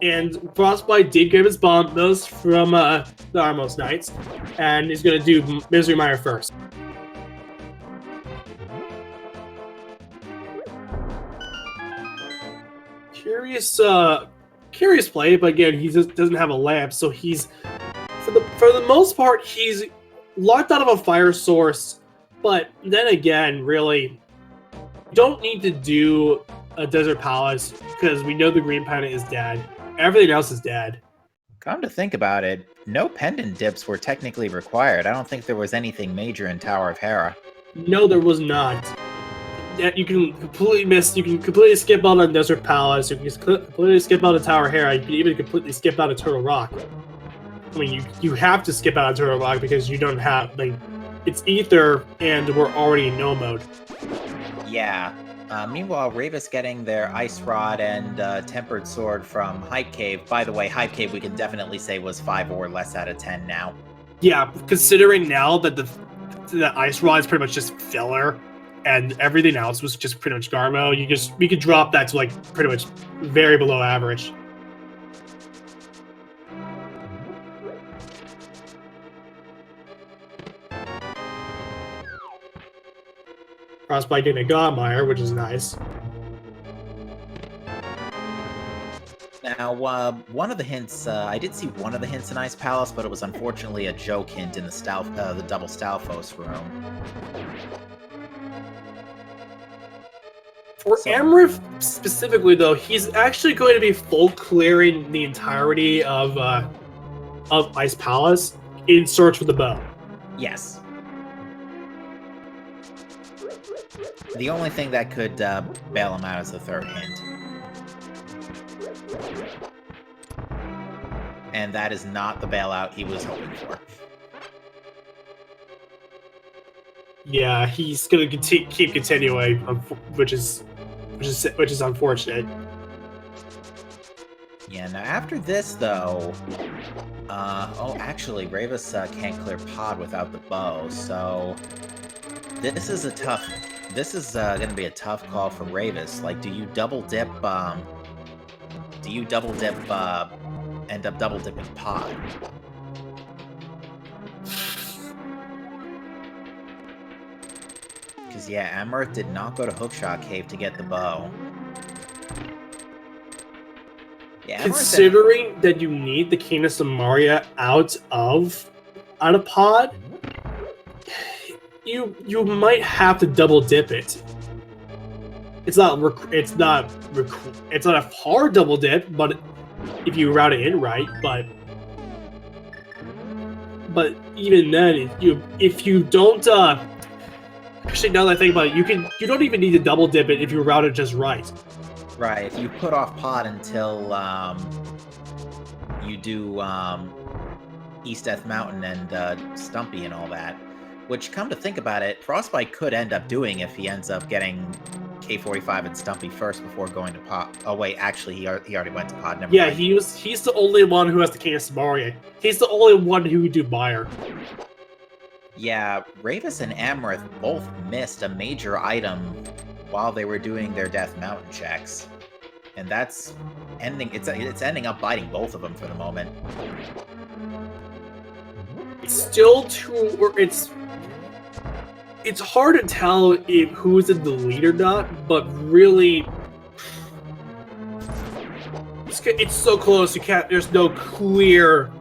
And Frostbite did grab his bombos from the Armos Knights, and he's going to do Misery Mire first. Curious play, but again, he just doesn't have a lamp, so he's for the most part he's locked out of a fire source. But then again, really, you don't need to do a Desert Palace because we know the Green Planet is dead. Everything else is dead. Come to think about it, no pendant dips were technically required. I don't think there was anything major in Tower of Hera. No, there was not. You can completely miss. You can completely skip out on Desert Palace. You can completely skip out of Tower of Hera. You can even completely skip out of Turtle Rock. I mean, you have to skip out of Turtle Rock because you don't have it's Ether, and we're already in no mode. Yeah. Meanwhile, Ravis getting their Ice Rod and Tempered Sword from Hype Cave. By the way, Hype Cave we can definitely say was 5 or less out of 10 now. Yeah, considering now that the Ice Rod is pretty much just filler, and everything else was just pretty much Garmo, we could drop that to pretty much very below average. Frostbite getting a Godmire, which is nice. Now, one of the hints, I did see one of the hints in Ice Palace, but it was unfortunately a joke hint in the double Stalfos room. For Amrith specifically, though, he's actually going to be full clearing the entirety of Ice Palace in search for the bow. Yes. The only thing that could bail him out is the third hint. And that is not the bailout he was hoping for. Yeah, he's gonna keep continuing, which is unfortunate. Yeah. Now after this, though, actually, Ravis can't clear Pod without the bow, so this is a tough. This is gonna be a tough call for Ravis. Do you double dip do you double dip, end up double dipping Pod? Because, yeah, Amarth did not go to Hookshot Cave to get the bow. Yeah, considering that you need the Cane of Samaria out of Pod, you might have to double dip it. It's not a hard double dip, but if you route it in right, but even then, if you don't actually, now that I think about it, you don't even need to double dip it if you route it just right. Right, if you put off Pod until you do East Death Mountain and Stumpy and all that, which, come to think about it, Frostbite could end up doing if he ends up getting K45 and Stumpy first before going to Pod. Oh wait, actually he already went to Pod. Never mind. He's the only one who has the Cane of Samaria. He's the only one who would do Mire. Yeah, Ravis and Amarth both missed a major item while they were doing their Death Mountain checks. And that's ending it's ending up biting both of them for the moment. It's still it's hard to tell who's in the lead or not, but really it's so close there's no clear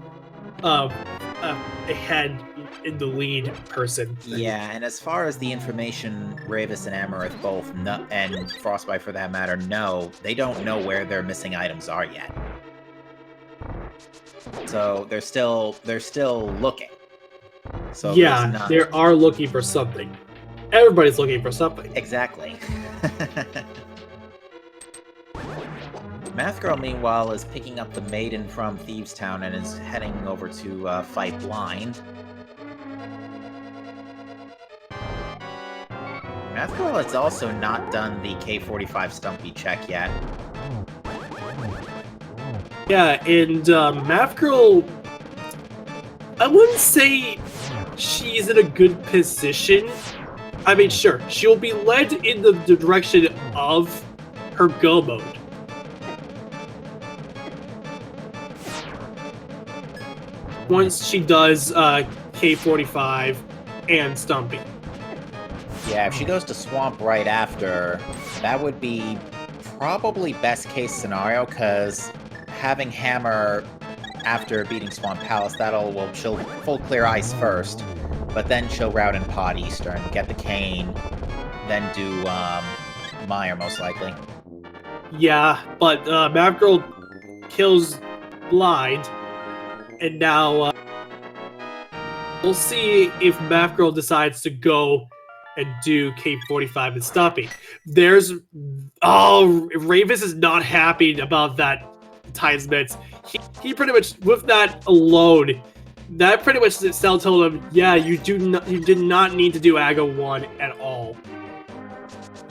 ahead in the lead person. Yeah, and as far as the information Ravis and Amarth both know, and Frostbite for that matter, know, they don't know where their missing items are yet. So they're still looking. So yeah, they are looking for something. Everybody's looking for something. Exactly. Math Girl, meanwhile, is picking up the maiden from Thieves Town and is heading over to fight Blind. Math Girl has also not done the K45 Stumpy check yet. Yeah, and Math Girl, I wouldn't say she's in a good position. I mean, sure, she'll be led in the direction of her go mode. Once she does K45 and Stumpy. Yeah, if she goes to Swamp right after, that would be probably best case scenario, because having Hammer after beating Swamp Palace, she'll full clear ice first, but then she'll route in Pod Eastern, get the cane, then do Mire most likely. Yeah, but Map Girl kills Blind, and now we'll see if Map Girl decides to go and do K45 and Stumpy. Ravis is not happy about that Times Mitts. He pretty much, with that alone, that pretty much Cell told him, yeah, you did not need to do Aga 1 at all.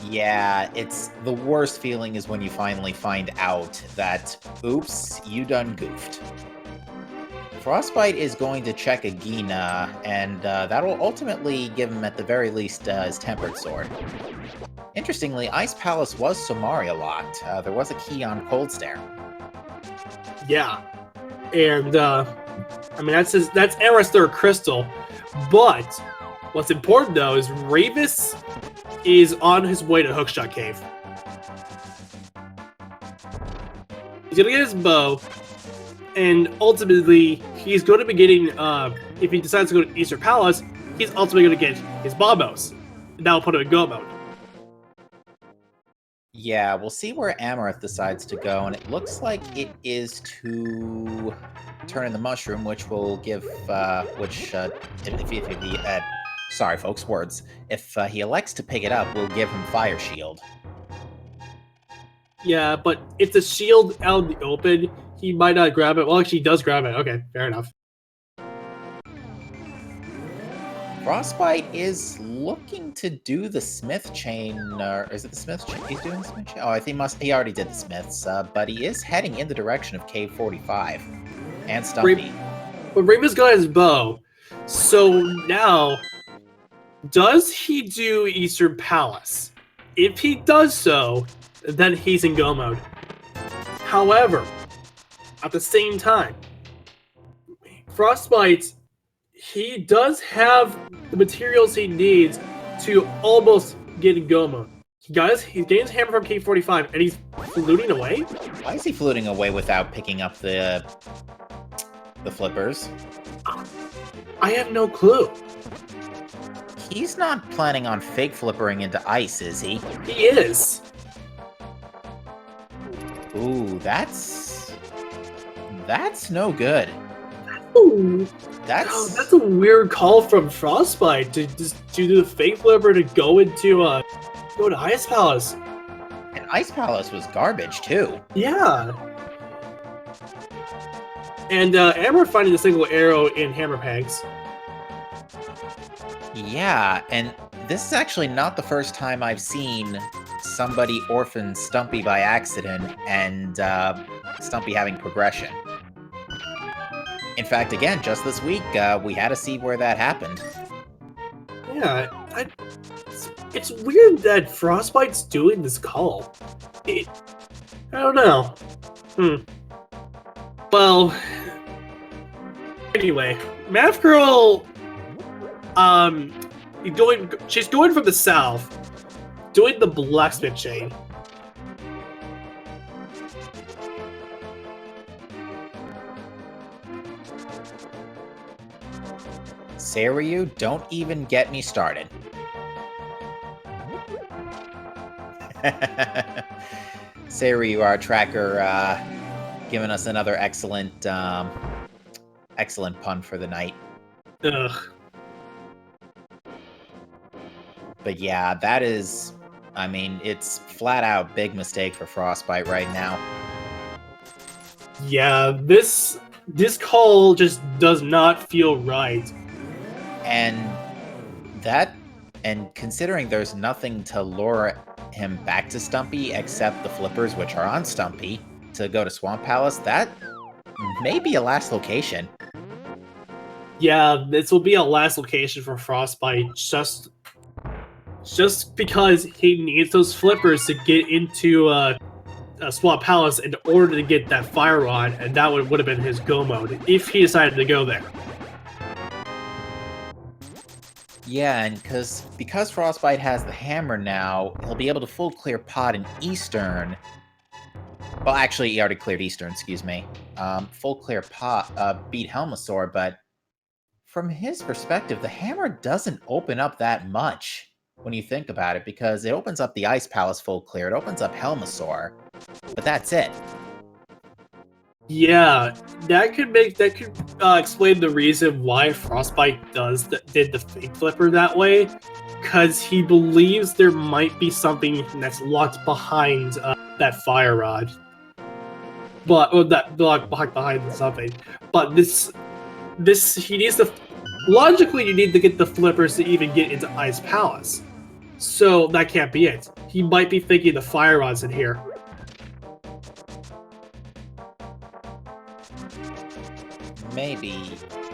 Yeah, it's the worst feeling is when you finally find out that, oops, you done goofed. Frostbite is going to check a Gina, and that will ultimately give him, at the very least, his Tempered Sword. Interestingly, Ice Palace was Somari a lot. There was a key on Cold Stare. Yeah, and I mean that's Era's third crystal, but what's important though is Ravis is on his way to Hookshot Cave. He's gonna get his bow, and ultimately he's going to be getting. If he decides to go to Eastern Palace, he's ultimately going to get his bombos. And that'll put him in go mode. Yeah, we'll see where Amarth decides to go, and it looks like it is to turn in the mushroom, which will give, sorry folks, words. If he elects to pick it up, we'll give him Fire Shield. Yeah, but if the shield out in the open, he might not grab it. Well, actually, he does grab it. Okay, fair enough. Frostbite is looking to do the Smith chain, or is it the Smith chain? He's doing the Smith chain? Oh, I think he already did the Smiths, but he is heading in the direction of K45 and Stumpy. But Raven's got his bow, so now, does he do Eastern Palace? If he does so, then he's in go mode. However, at the same time, Frostbite, he does have the materials he needs to almost get in Go mode. He's getting his hammer from K45, and he's fluting away? Why is he fluting away without picking up the flippers? I have no clue. He's not planning on fake flippering into ice, is he? He is. Ooh, that's no good. Ooh. That's a weird call from Frostbite to do the fake flipper to go to Ice Palace. And Ice Palace was garbage too. Yeah. And Amber finding a single arrow in Hammer Pegs. Yeah, and this is actually not the first time I've seen somebody orphan Stumpy by accident and Stumpy having progression. In fact, again, just this week, we had to see where that happened. Yeah, it's weird that Frostbite's doing this call. I don't know. Well, anyway, Math Girl, she's going from the south, doing the blacksmith chain. Seiryu, don't even get me started. Seiryu, our tracker, giving us another excellent pun for the night. Ugh. But yeah, that is, I mean, it's flat out big mistake for Frostbite right now. Yeah, this call just does not feel right. And considering there's nothing to lure him back to Stumpy except the flippers, which are on Stumpy, to go to Swamp Palace, that may be a last location. Yeah, this will be a last location for Frostbite, just because he needs those flippers to get into Swamp Palace in order to get that Fire Rod, and that would have been his go mode if he decided to go there. Yeah, and because Frostbite has the hammer now, he'll be able to full clear Pod in Eastern. Well, actually, he already cleared Eastern, excuse me. Full clear Pod, beat Helmasaur, but from his perspective, the hammer doesn't open up that much when you think about it, because it opens up the Ice Palace full clear, it opens up Helmasaur, but that's it. Yeah, that could explain the reason why Frostbite did the fake flipper that way, because he believes there might be something that's locked behind that Fire Rod, that locked behind something. But this he needs to logically you need to get the flippers to even get into Ice Palace, so that can't be it. He might be thinking the Fire Rod's in here. Maybe.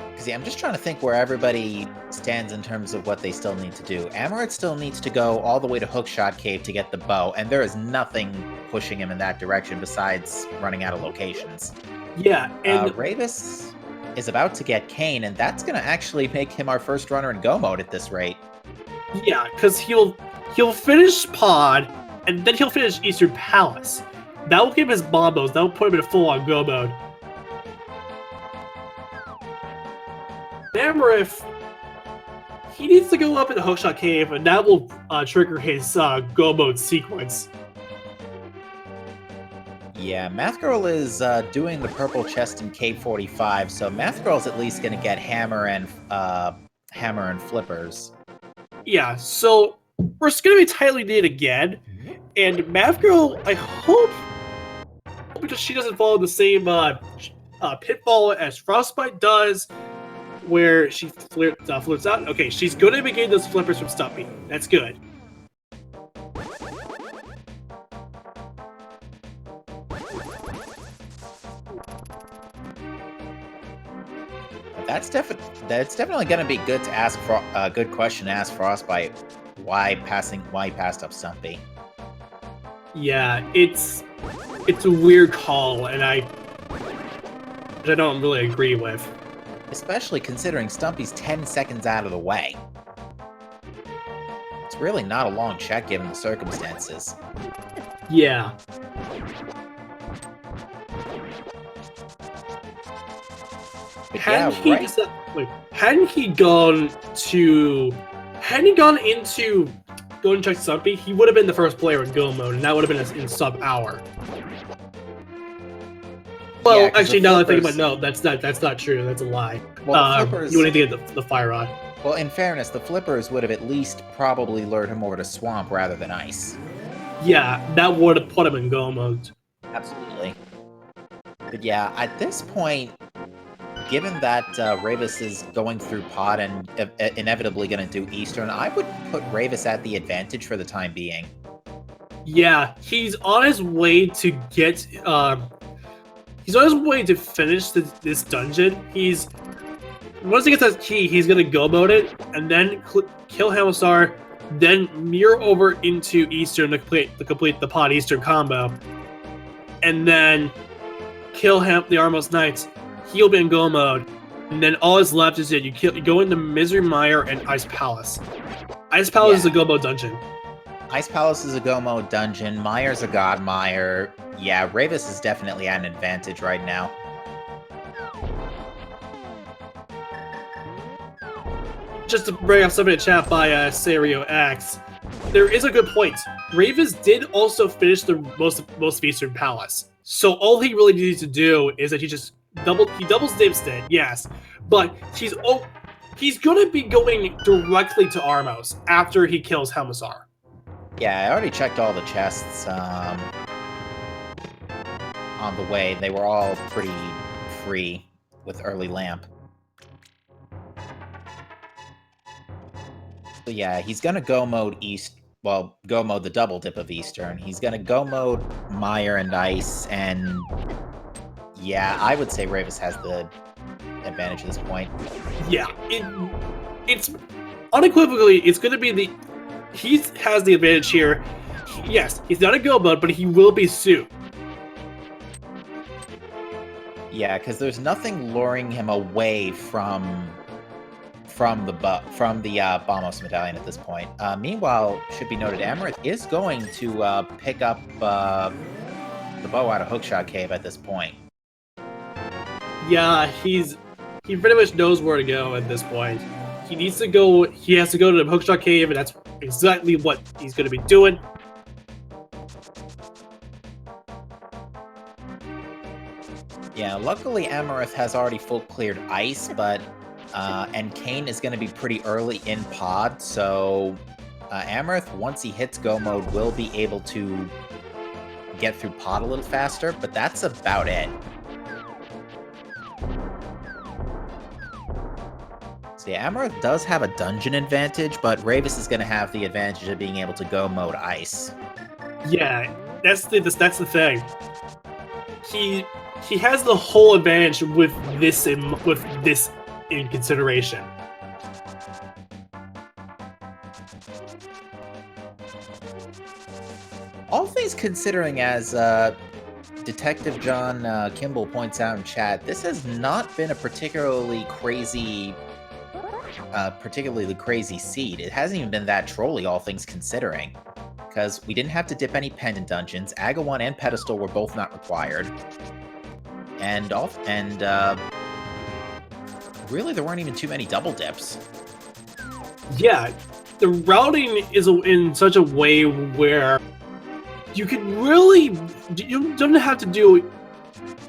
Because yeah, I'm just trying to think where everybody stands in terms of what they still need to do. Amaret still needs to go all the way to Hookshot Cave to get the bow, and there is nothing pushing him in that direction besides running out of locations. Yeah, and Ravis is about to get Kane, and that's going to actually make him our first runner in Go mode at this rate. Yeah, because he'll finish Pod, and then he'll finish Eastern Palace. That will give him his bombos. That will put him in full-on Go mode. Amarith, he needs to go up in the Hookshot Cave, and that will trigger his Go mode sequence. Yeah, Math Girl is doing the purple chest in K45, so Math Girl's at least going to get hammer and flippers. Yeah, so we're going to be tightly knit again, and Math Girl, I hope, because she doesn't follow the same pitfall as Frostbite does, where she flirts out. Okay, she's going to be getting those flippers from Stumpy. That's good. That's definitely going to be good to ask for a good question to ask Frostbite. Why he passed up Stumpy? Yeah, it's it's a weird call, and I don't really agree with. Especially considering Stumpy's 10 seconds out of the way. It's really not a long check given the circumstances. Yeah. But Hadn't yeah, right. hadn't he gone into going to check Stumpy, he would have been the first player in go mode, and that would have been in sub hour. Well, Yeah, 'cause actually, the now that I think about flippers- no, that's not true. That's a lie. Well, the flippers... You wouldn't get the fire rod. Well, in fairness, the flippers would have at least probably lured him over to swamp rather than ice. Yeah, that would have put him in go mode. Absolutely. But yeah, at this point, given that Ravis is going through pod and inevitably going to do Eastern, I would put Ravis at the advantage for the time being. Yeah, he's on his way to get. He's on his way to finish this dungeon. Once he gets that key, he's gonna go mode it and then kill Hamassar, then mirror over into Eastern to complete the pod Eastern combo, and then kill the Armos Knights. He'll be in go mode, and then all that's left is that you go into Misery Mire and Ice Palace. Ice Palace is a go mode dungeon. Ice Palace is a go mode dungeon. Mire's a god mire. Yeah, Ravis is definitely at an advantage right now. Just to bring up something in chat by Serio X, there is a good point. Ravis did also finish the most of Eastern Palace, so all he really needs to do is that he doubles Dipstick, yes, but he's gonna be going directly to Armos after he kills Helmassar. Yeah, I already checked all the chests on the way. They were all pretty free with early lamp. So yeah, he's gonna go mode go mode the double dip of Eastern. He's gonna go mode Mire and Ice, and yeah, I would say Ravis has the advantage at this point. Yeah, it's unequivocally, it's gonna be he has the advantage here. Yes, he's not a go mode, but he will be soon. Yeah, because there's nothing luring him away from the Bombos Medallion at this point. Meanwhile, should be noted, Amarith is going to pick up the bow out of Hookshot Cave at this point. Yeah, he pretty much knows where to go at this point. He has to go to the Hookshot Cave, and that's exactly what he's going to be doing. Yeah, luckily Amarith has already full cleared ice, but and Kane is going to be pretty early in pod, so Amarith, once he hits go mode, will be able to get through pod a little faster, but that's about it. So yeah, Amarith does have a dungeon advantage, but Ravis is going to have the advantage of being able to go mode ice. Yeah, that's the thing. He has the whole advantage with this in consideration. All things considering, as Detective John Kimball points out in chat, this has not been a particularly crazy seed. It hasn't even been that trolly, all things considering. Because we didn't have to dip any pendant dungeons. Aga 1 and Pedestal were both not required. And really there weren't even too many double dips. Yeah, the routing is in such a way where you don't have to do.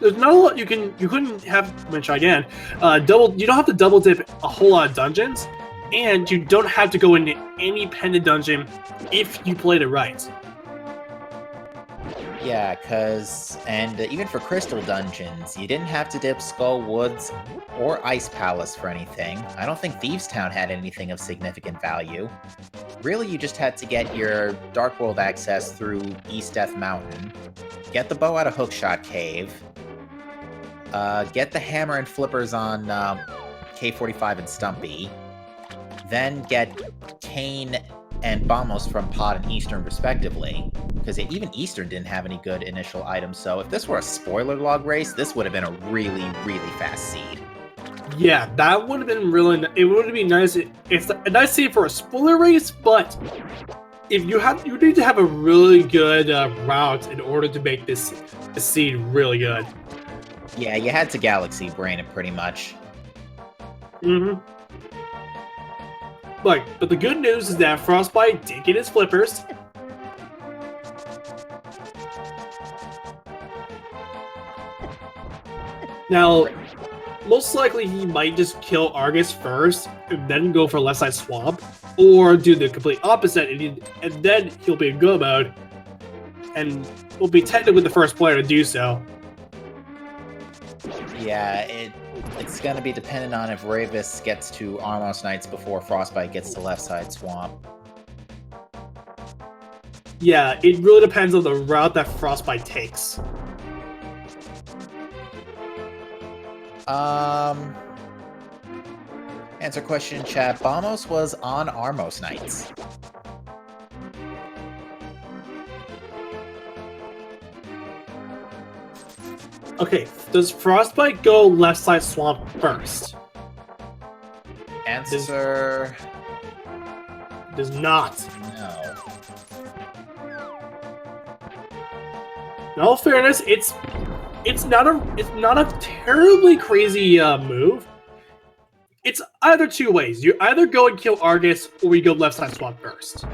There's not a lot you couldn't have. I'm gonna try again. You don't have to double dip a whole lot of dungeons, and you don't have to go into any pendant dungeon if you played it right. Yeah, and even for Crystal Dungeons, you didn't have to dip Skull Woods or Ice Palace for anything. I don't think Thieves Town had anything of significant value. Really, you just had to get your Dark World access through East Death Mountain, get the bow out of Hookshot Cave, get the hammer and flippers on K45 and Stumpy, then get Kane and Bamos from Pod and Eastern respectively, because even Eastern didn't have any good initial items, so if this were a spoiler log race, this would have been a really, really fast seed. Yeah, that would have been really. It would have been nice. It's a nice seed for a spoiler race, but if you need to have a really good route in order to make this seed really good. Yeah, you had to Galaxy Brain it pretty much. Mm-hmm. But the good news is that Frostbite did get his flippers. Now, most likely he might just kill Argus first and then go for left side swamp, or do the complete opposite and then he'll be in go mode and will be technically the first player to do so. Yeah, it's gonna be dependent on if Ravis gets to Armos Knights before Frostbite gets to left side swamp. Yeah, it really depends on the route that Frostbite takes. Answer question in chat. Bamos was on Armos Knights. Okay, does Frostbite go left side swamp first? Answer... Does not. No. In all fairness, it's not a terribly crazy move. It's either two ways. You either go and kill Argus, or you go left side swamp first.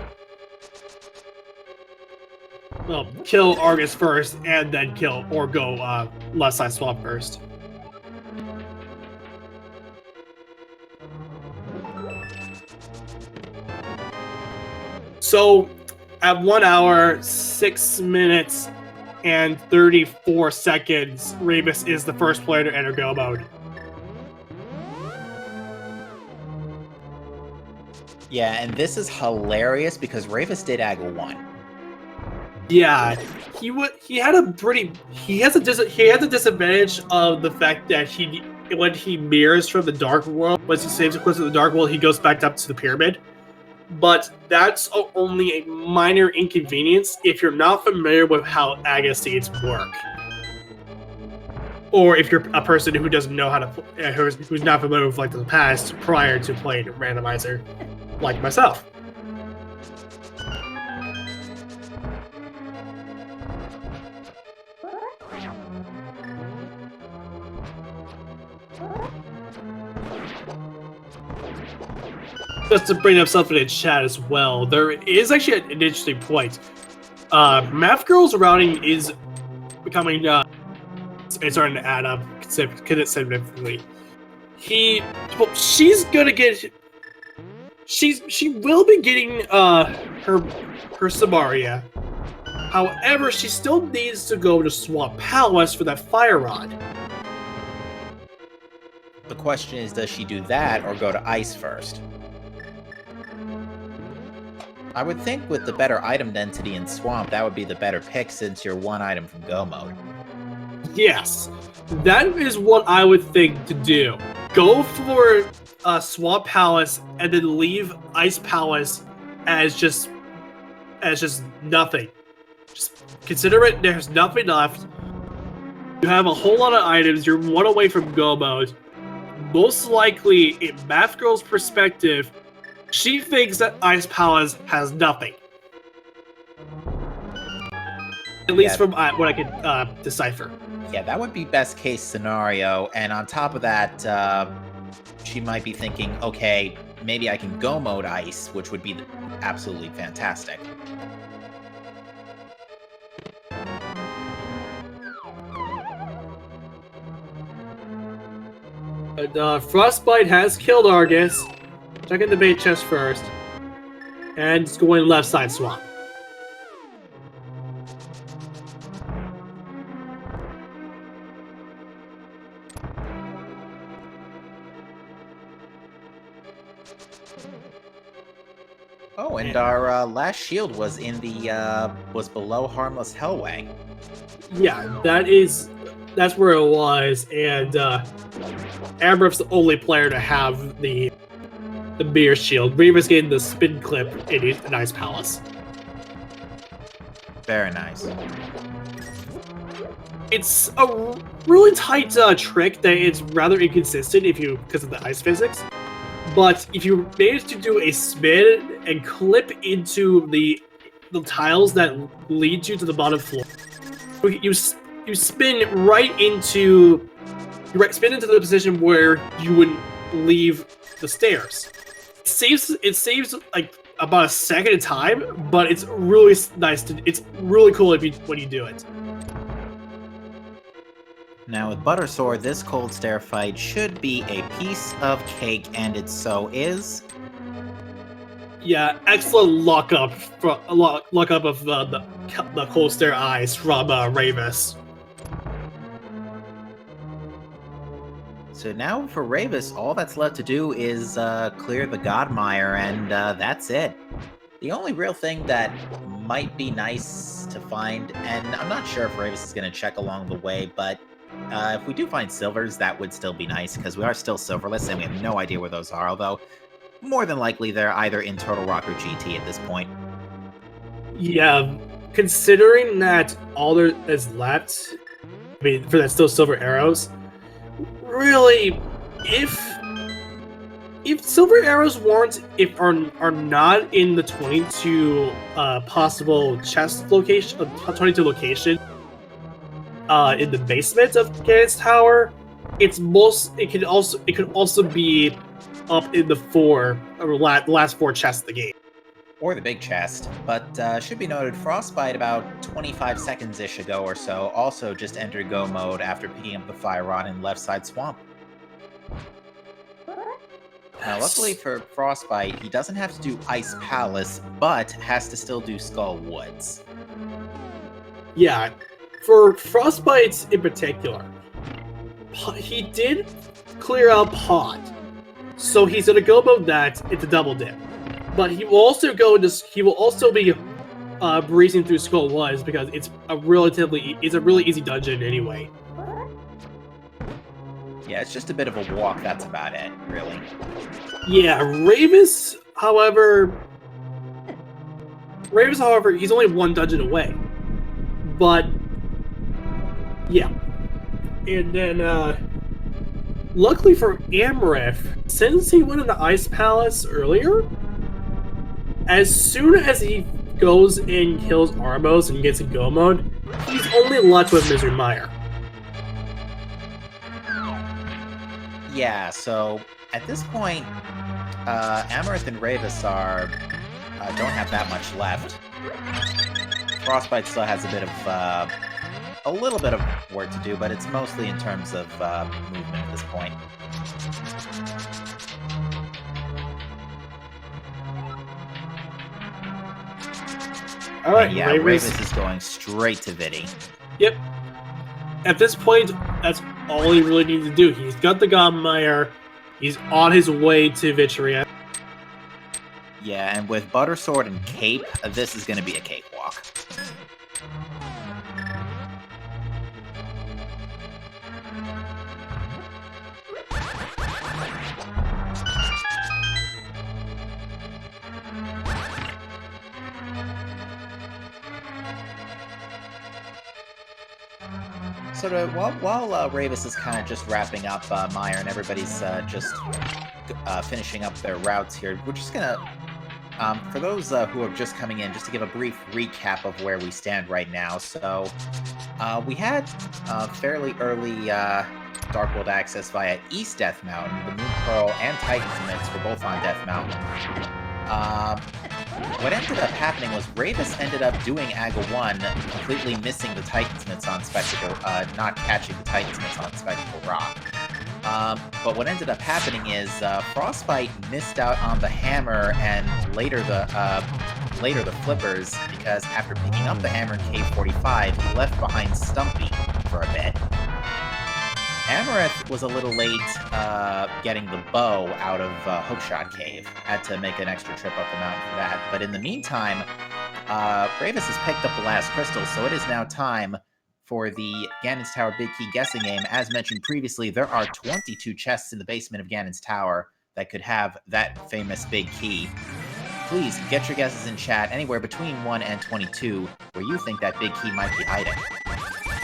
Well, kill Argus first, and then kill, or go left side swamp first. So, at 1 hour, 6 minutes, and 34 seconds, Ravis is the first player to enter go mode. Yeah, and this is hilarious because Ravis did Aggle 1. Yeah, he had a disadvantage of the fact that when he mirrors from the Dark World, once he saves a quest of the Dark World, he goes back up to the pyramid. But that's only a minor inconvenience if you're not familiar with how Aga seeds work. Or if you're a person who doesn't know how to, who's not familiar with like the past prior to playing Randomizer, like myself. Just to bring up something in chat as well, there is actually an interesting point. Math Girl's routing is becoming it's starting to add up significantly. She's gonna get. She will be getting her Samaria. However, she still needs to go to Swamp Palace for that fire rod. The question is, does she do that or go to Ice first? I would think with the better item density in Swamp, that would be the better pick since you're one item from Go mode. Yes, that is what I would think to do. Go for Swamp Palace and then leave Ice Palace as just nothing. Just consider it. There's nothing left. You have a whole lot of items. You're one away from Go mode. Most likely, in Math Girl's perspective, she thinks that Ice Palace has nothing. At least from what I could decipher. Yeah, that would be best case scenario. And on top of that, she might be thinking, okay, maybe I can Go mode Ice, which would be absolutely fantastic. But Frostbite has killed Argus. Checking the bait chest first. And it's going left side swamp. Oh, and our last shield was in the was below Harmless Hellway. Yeah, that's where it was, and Ambrif's the only player to have the the Beer Shield. Reva's getting the spin clip in an Ice Palace. Very nice. It's a really tight trick that is rather inconsistent because of the ice physics. But if you manage to do a spin and clip into the tiles that lead you to the bottom floor, you spin right into the position where you would leave the stairs. It saves like about a second of time, but it's really nice it's really cool when you do it. Now with Buttersword, this cold stair fight should be a piece of cake, and it so is. Yeah, excellent lock up of the cold stair eyes from Ravis. So now for Ravis, all that's left to do is clear the Godmire, and that's it. The only real thing that might be nice to find, and I'm not sure if Ravis is going to check along the way, but if we do find silvers, that would still be nice, because we are still silverless, and we have no idea where those are, although more than likely they're either in Turtle Rock or GT at this point. Yeah, considering that all there is left, I mean, for that still silver arrows, really, if silver arrows are not in the 22 possible chest location, 22 location in the basement of Ganon's Tower, it could also be up in the last 4 chests of the game. Or the big chest, but should be noted, Frostbite about 25 seconds-ish ago or so also just entered go mode after picking up the Fire Rod in Left Side Swamp. Now, luckily for Frostbite, he doesn't have to do Ice Palace, but has to still do Skull Woods. Yeah, for Frostbite in particular, he did clear out Pod, so he's gonna go mode that it's a double dip. But he will also be breezing through Skull Woods because it's a really easy dungeon anyway. Yeah, it's just a bit of a walk, that's about it, really. Yeah, Ravis, however, he's only 1 dungeon away. But yeah. And then luckily for Amarith, since he went in the Ice Palace earlier, as soon as he goes and kills Armos and gets in go mode, he's only left with Misery Mire. Yeah, so at this point, Amarith and Ravis don't have that much left. Frostbite still has a little bit of work to do, but it's mostly in terms of movement at this point. All right, yeah, Ravis is going straight to Vidi. Yep. At this point, that's all he really needs to do. He's got the Godmire. He's on his way to Vitria. Yeah, and with Buttersword and Cape, this is going to be a cakewalk. So while Ravis is kind of just wrapping up Mire and everybody's just finishing up their routes here, we're just going to, for those who are just coming in, just to give a brief recap of where we stand right now. So we had fairly early Dark World access via East Death Mountain. The Moon Pearl and Titan's Mix were both on Death Mountain. What ended up happening was Ravis ended up doing AGA 1, completely missing the Titan's Mitts on Spectacle, not catching the Titan's Mitts on Spectacle Rock. But what ended up happening is Frostbite missed out on the hammer and later the flippers, because after picking up the hammer in Cave 45, he left behind Stumpy for a bit. Amarith was a little late getting the bow out of Hookshot Cave. Had to make an extra trip up the mountain for that. But in the meantime, Ravis has picked up the last crystal, so it is now time for the Ganon's Tower Big Key guessing game. As mentioned previously, there are 22 chests in the basement of Ganon's Tower. that could have that famous big key. Please get your guesses in chat anywhere between 1 and 22 where you think that big key might be hiding.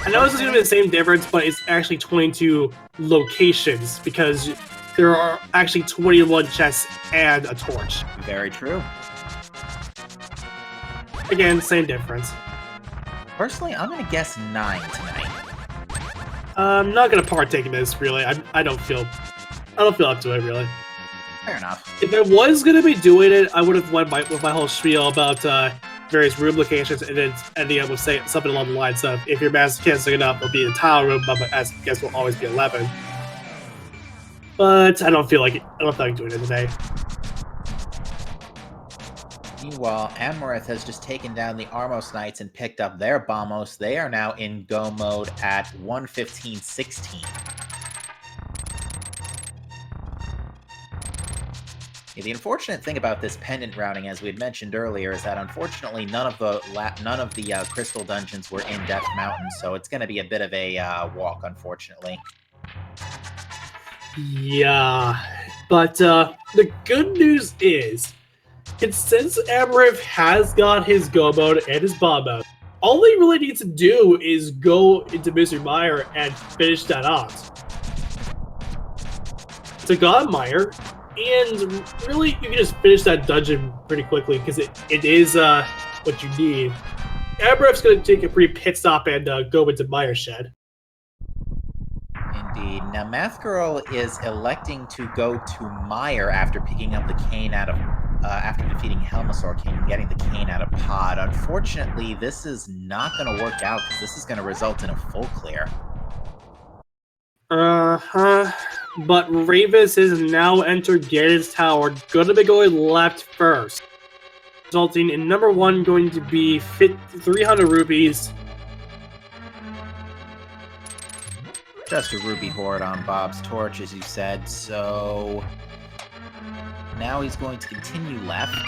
I know this is going to be the same difference, but it's actually 22 locations because there are actually 21 chests and a torch. Very true. Again, same difference. Personally, I'm going to guess 9 tonight. I'm not going to partake in this, really. I don't feel up to it, really. Fair enough. If I was going to be doing it, I would have went with my whole spiel about various room locations and then ending up with say something along the lines of, if your mask can't sing it up, it'll be in the tower room, but my guess will always be 11. But I don't feel like it. I don't feel like doing it today. Meanwhile, Amarith has just taken down the Armos Knights and picked up their Bombos. They are now in go mode at 1:15:16. The unfortunate thing about this pendant routing, as we had mentioned earlier, is that unfortunately none of the crystal dungeons were in Death Mountain, so it's going to be a bit of a walk, unfortunately. Yeah, but the good news is, since Amarith has got his go mode and his bomb mode, all he really needs to do is go into Mr. Meyer and finish that off. To Godmire, and really, you can just finish that dungeon pretty quickly because it is what you need. Amarith's going to take a brief pit stop and go into Meyer's shed. Indeed. Now, Math Girl is electing to go to Meyer after picking up the cane out of, after defeating Helmasaur King and getting the cane out of Pod. Unfortunately, this is not going to work out because this is going to result in a full clear. But Ravis has now entered Ganon's Tower, gonna be going left first, resulting in number 1 going to be 300 rupees. Just a ruby hoard on Bob's torch, as you said, so now he's going to continue left.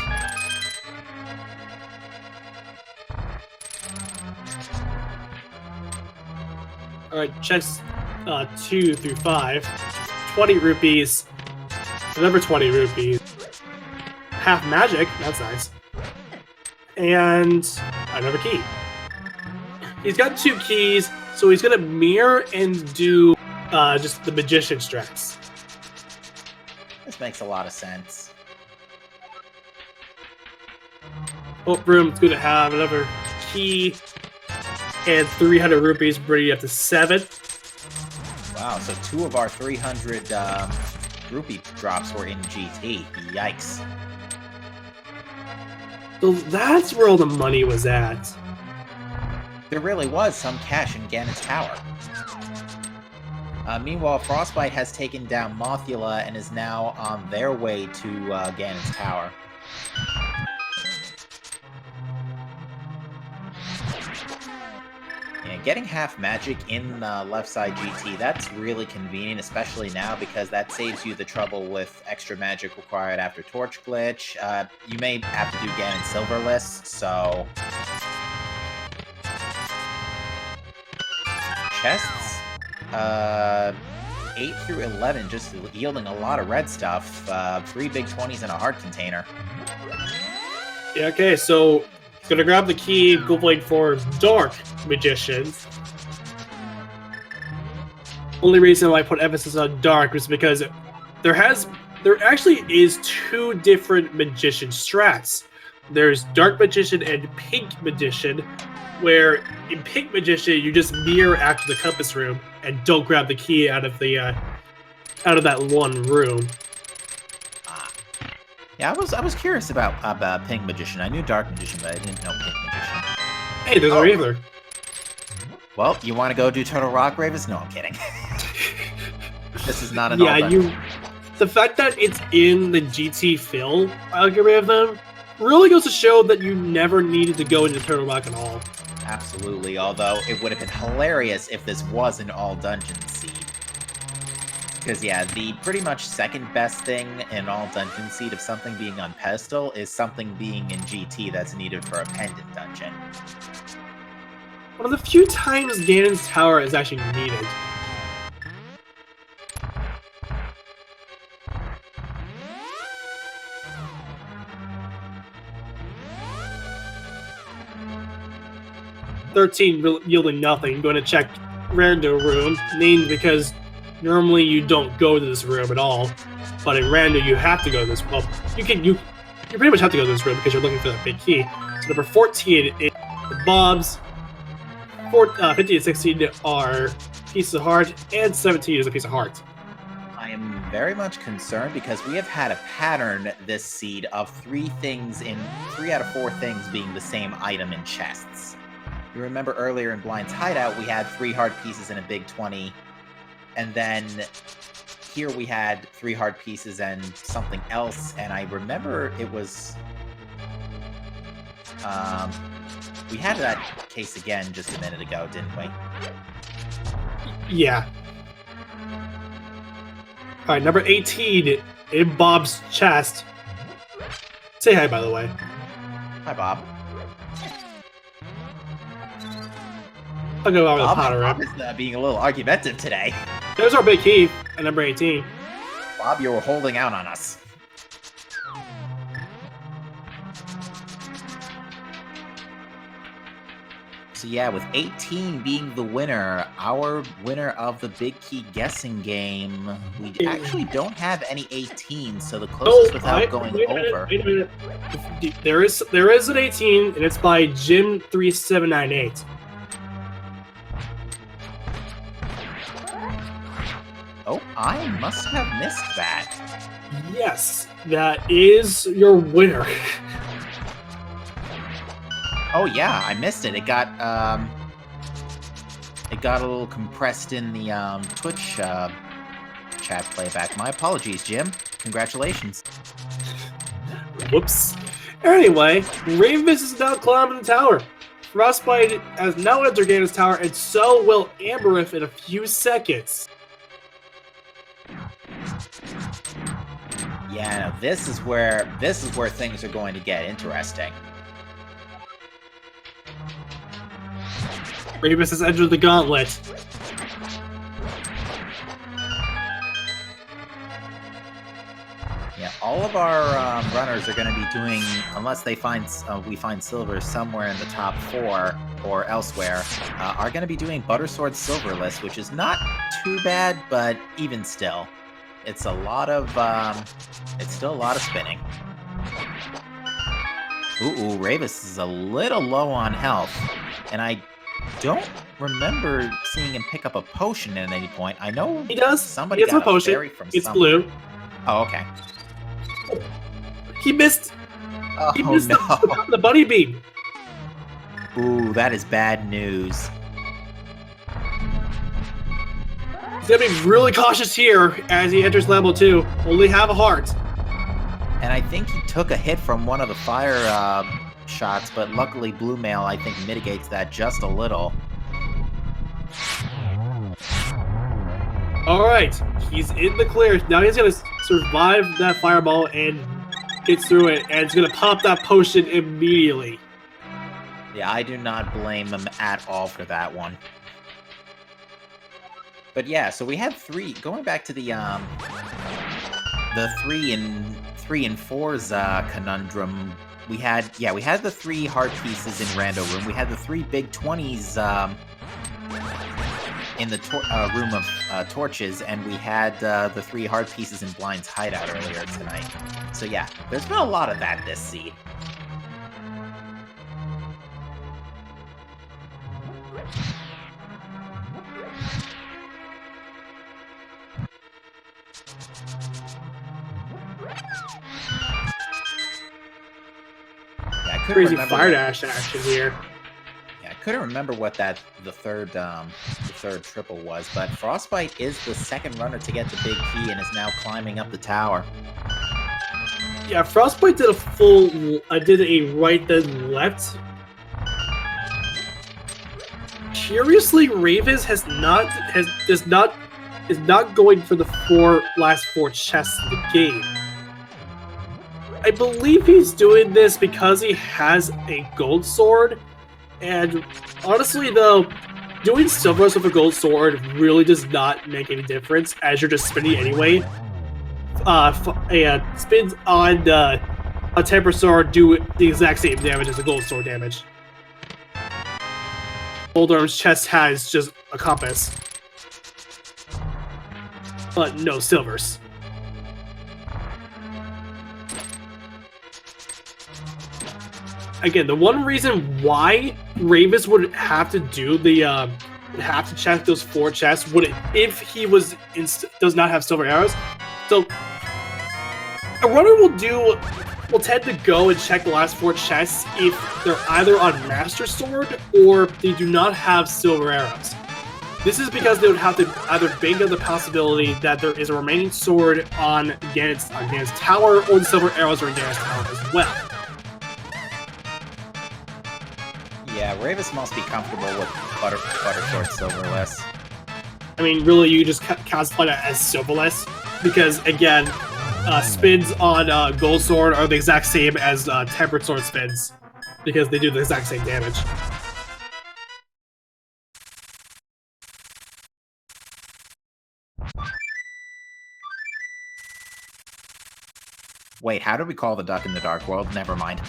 Alright, checks 2 through 5. 20 rupees. Another 20 rupees. Half magic, that's nice. And another key. He's got 2 keys, so he's gonna mirror and do just the magician strats. This makes a lot of sense. Oh, Broom's gonna have another key and 300 rupees, bringing it up to 7. Wow, so 2 of our 300 rupee drops were in GT. Yikes. So that's where all the money was at. There really was some cash in Ganon's Tower. Meanwhile, Frostbite has taken down Mothula and is now on their way to Ganon's Tower. Getting half magic in left side GT, that's really convenient, especially now because that saves you the trouble with extra magic required after Torch Glitch. You may have to do Ganon Silverless, so... Chests? 8 through 11, just yielding a lot of red stuff. 3 big 20s and a heart container. Yeah, okay, so he's gonna grab the key, go wait for Dark Magician. Only reason why I put emphasis on Dark was because there actually is 2 different magician strats. There's Dark Magician and Pink Magician, where in Pink Magician you just mirror after the compass room and don't grab the key out of that one room. Yeah, I was curious about Pink Magician. I knew Dark Magician, but I didn't know Pink Magician. Hey, there's a Reaver. Well, you want to go do Turtle Rock Ravens? No, I'm kidding. This is not an the fact that it's in the GT fill algorithm really goes to show that you never needed to go into Turtle Rock at all. Absolutely, although it would have been hilarious if this was an all dungeon seed. Because yeah, the pretty much second best thing in all dungeon seed of something being on pedestal is something being in GT that's needed for a pendant dungeon. One of the few times Ganon's Tower is actually needed. 13 yielding nothing. I'm going to check random room, named because normally you don't go to this room at all, but in random you have to go to this. Well, you pretty much have to go to this room because you're looking for that big key. So number 14 is the Bobs. 15 and 16 are pieces of heart, and 17 is a piece of heart. I am very much concerned because we have had a pattern this seed of 3 out of 4 things being the same item in chests. You remember earlier in Blind's Hideout, we had 3 heart pieces and a big 20, and then here we had 3 heart pieces and something else, and I remember it was... we had that case again just a minute ago, didn't we? Yeah. Alright, number 18 in Bob's chest. Say hi, by the way. Hi, Bob. I'll go over the Potter Bob is being a little argumentative today. There's our big key at number 18. Bob, you were holding out on us. So yeah, with 18 being the winner, our winner of the big key guessing game, we actually don't have any 18, so the closest without going over. Wait a minute. There is an 18, and it's by Jim3798. Oh, I must have missed that. Yes, that is your winner. Oh yeah, I missed it. It got a little compressed in the Twitch chat playback. My apologies, Jim. Congratulations. Whoops. Anyway, Ravenous is now climbing the tower. Frostbite has now entered Ganon's tower, and so will Amberith in a few seconds. Yeah, no, this is where things are going to get interesting. Ravenous has entered the gauntlet. Yeah, all of our runners are going to be doing, unless they we find silver somewhere in the top 4 or elsewhere, are going to be doing Buttersword Silverless, which is not too bad, but even still, it's a lot of it's still a lot of spinning. Ooh, Ravis is a little low on health, and I don't remember seeing him pick up a potion at any point. I know he does. Somebody got a potion. Berry from it's somewhere. blue. Oh, okay. He missed. Oh, he missed no. the bunny beam. Ooh, that is bad news. He's gonna be really cautious here as he enters level 2. Only have a heart. And I think he took a hit from one of the fire shots, but luckily Blue Mail, I think, mitigates that just a little. Alright, he's in the clear. Now he's gonna survive that fireball and get through it, and it's gonna pop that potion immediately. Yeah, I do not blame him at all for that one. But yeah, so we had 3, going back to the 3 and 4's conundrum. We had the 3 heart pieces in Rando Room. We had the 3 big 20s in the Room of Torches, and we had the 3 heart pieces in Blind's Hideout earlier tonight. So yeah, there's been a lot of that this seed. Crazy fire dash action here. Yeah, I couldn't remember what the third triple was, but Frostbite is the second runner to get the big key and is now climbing up the tower. Yeah, Frostbite did a right then left. Curiously, Ravis is not going for the last four chests in the game. I believe he's doing this because he has a gold sword, and honestly though, doing silvers with a gold sword really does not make any difference as you're just spinning anyway. Spins on a temper sword do the exact same damage as a gold sword damage. Goldarm's chest has just a compass. But no silvers. Again, the one reason why Ravis would have to do the have to check those 4 chests would if he was does not have silver arrows. So a runner will tend to go and check the last 4 chests if they're either on Master Sword or they do not have silver arrows. This is because they would have to either bank on the possibility that there is a remaining sword on Ganon's tower, or the silver arrows are in Ganon's tower as well. Yeah, Ravis must be comfortable with Butter Sword silverless. I mean, really, you just classify that as silverless because, again, spins on Gold Sword are the exact same as Tempered Sword spins because they do the exact same damage. Wait, how do we call the duck in the Dark World? Never mind.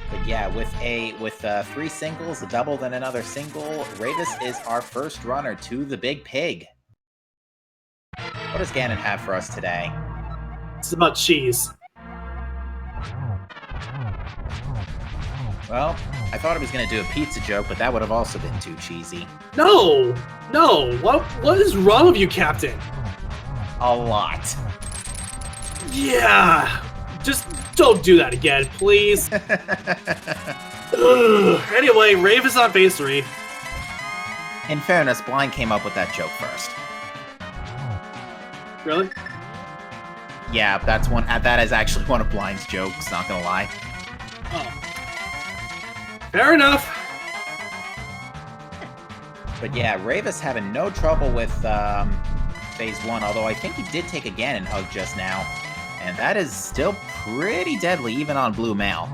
But yeah, with 3 singles, a double, then another single, Ravis is our first runner to the Big Pig. What does Ganon have for us today? It's about cheese. Well, I thought I was going to do a pizza joke, but that would have also been too cheesy. No! What is wrong with you, Captain? A lot. Yeah! Just don't do that again, please. Anyway, Rave is on phase 3. In fairness, Blind came up with that joke first. Really? Yeah, that is actually one of Blind's jokes, not gonna lie. Oh. Fair enough. But yeah, Ravis having no trouble with phase 1, although I think he did take a Ganon hug just now. And that is still pretty deadly, even on Blue Male.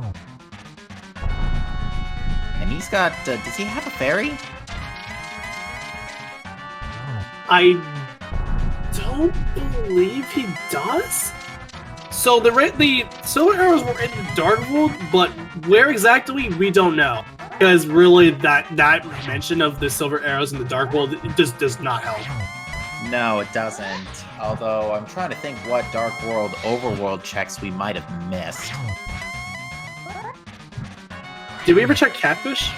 And he's got, does he have a fairy? I don't believe he does. So the silver arrows were in the Dark World, but where exactly we don't know. Because really, that mention of the silver arrows in the Dark World it just does not help. No, it doesn't. Although I'm trying to think what Dark World overworld checks we might have missed. Did we ever check Catfish?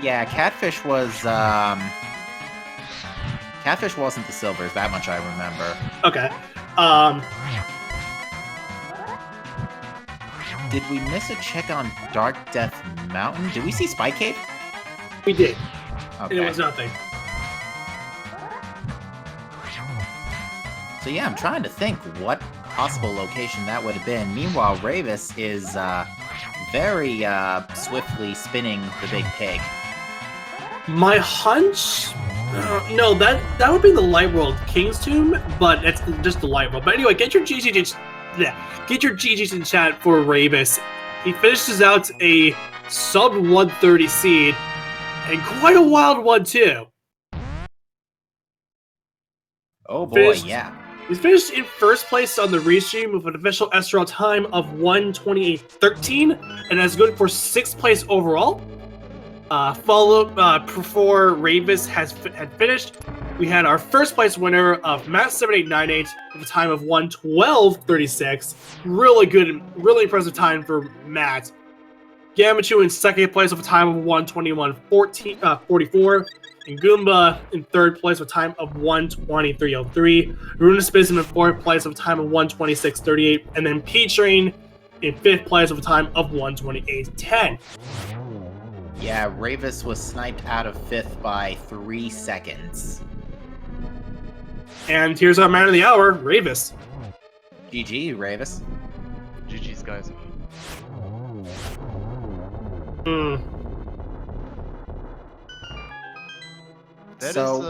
Yeah, Catfish was Catfish wasn't the silvers, that much I remember. Okay. Did we miss a check on Dark Death Mountain? Did we see Spike Cave? We did. Okay. And it was nothing. So yeah, I'm trying to think what possible location that would have been. Meanwhile, Ravis is very swiftly spinning the Big Pig. My hunch? No, that would be the Light World King's Tomb, but it's just the Light World. But anyway, get your GGs in chat for Ravis. He finishes out a sub 130 seed, and quite a wild one too. Oh boy, yeah. He's finished in first place on the restream with an official SRL time of 1:28.13, and that's good for 6th place overall. Before Ravis had finished, we had our first place winner of Matt7898 with a time of 1:12.36. Really good, really impressive time for Matt. Gamachu in second place with a time of 1:21.44. And Goomba in third place with a time of 1:23.03. Runespism in fourth place with a time of 1:26.38. And then P-Train in fifth place with a time of 1:28.10. Yeah, Ravis was sniped out of 5th by 3 seconds. And here's our man of the hour, Ravis. GG, Ravis. GG's, guys. That is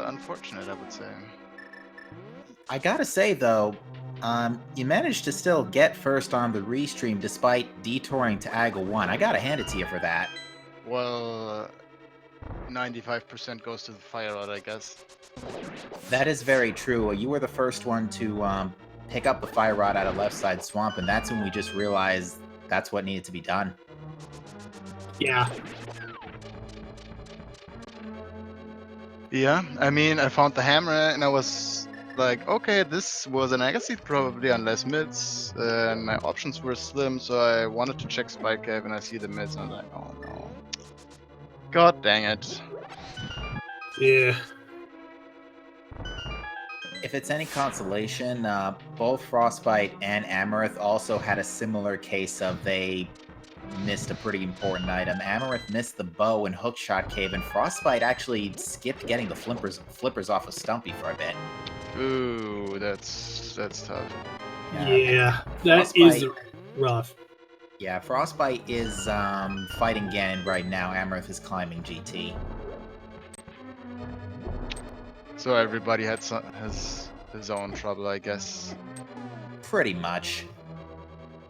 unfortunate, I would say. I gotta say, though, you managed to still get first on the restream despite detouring to AGA 1. I gotta hand it to you for that. Well, 95% goes to the fire rod, I guess. That is very true. You were the first one to pick up the fire rod out of left side swamp, and that's when we just realized that's what needed to be done. Yeah. Yeah, I mean, I found the hammer and I was like, okay, this was an Agassiz probably, unless mids, and my options were slim, so I wanted to check Spike Cave and I see the mids and I'm like, oh no. God dang it. Yeah. If it's any consolation, both Frostbite and Amaranth also had a similar case of they missed a pretty important item. Amaranth missed the bow and hookshot cave, and Frostbite actually skipped getting the flippers off of Stumpy for a bit. Ooh, that's tough. Yeah, that is rough. Yeah, Frostbite is fighting Ganon right now. Amaranth is climbing GT. So everybody has his own trouble, I guess. Pretty much.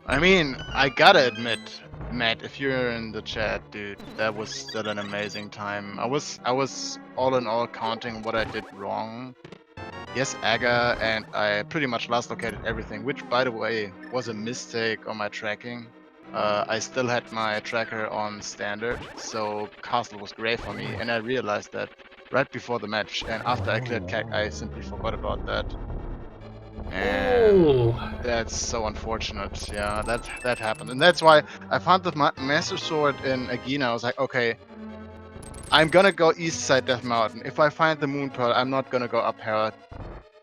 I mean, I gotta admit, Matt, if you're in the chat, dude, that was still an amazing time. I was all in all counting what I did wrong. Yes, Aga, and I pretty much last located everything, which, by the way, was a mistake on my tracking. I still had my tracker on standard, so castle was great for me, and I realized that right before the match, and after I cleared CAC, I simply forgot about that. And that's so unfortunate. Yeah, that happened, and that's why I found the Master Sword in Agina. I was like, okay, I'm gonna go east side Death Mountain. If I find the Moon Pearl, I'm not gonna go up Hera.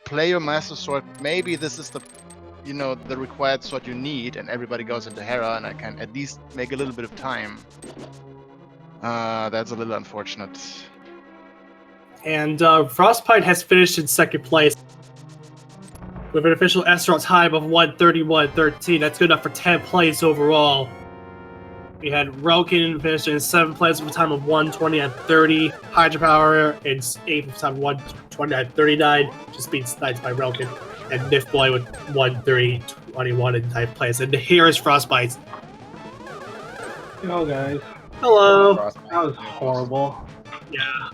Play your Master Sword. Maybe this is the, the required sword you need, and everybody goes into Hera, and I can at least make a little bit of time. That's a little unfortunate. And Frostbite has finished in second place with an official SR time of 1:31.13. That's good enough for 10th place overall. We had Roken finished in 7th place with a time of 1:29.30. Hydropower in 8th with a time of 1:29.39, just being sniped by Roken. And Nif Boy with 1:30.21 in 9th place. And here is Frostbite. Hello, guys. Hello. That was horrible. Yeah,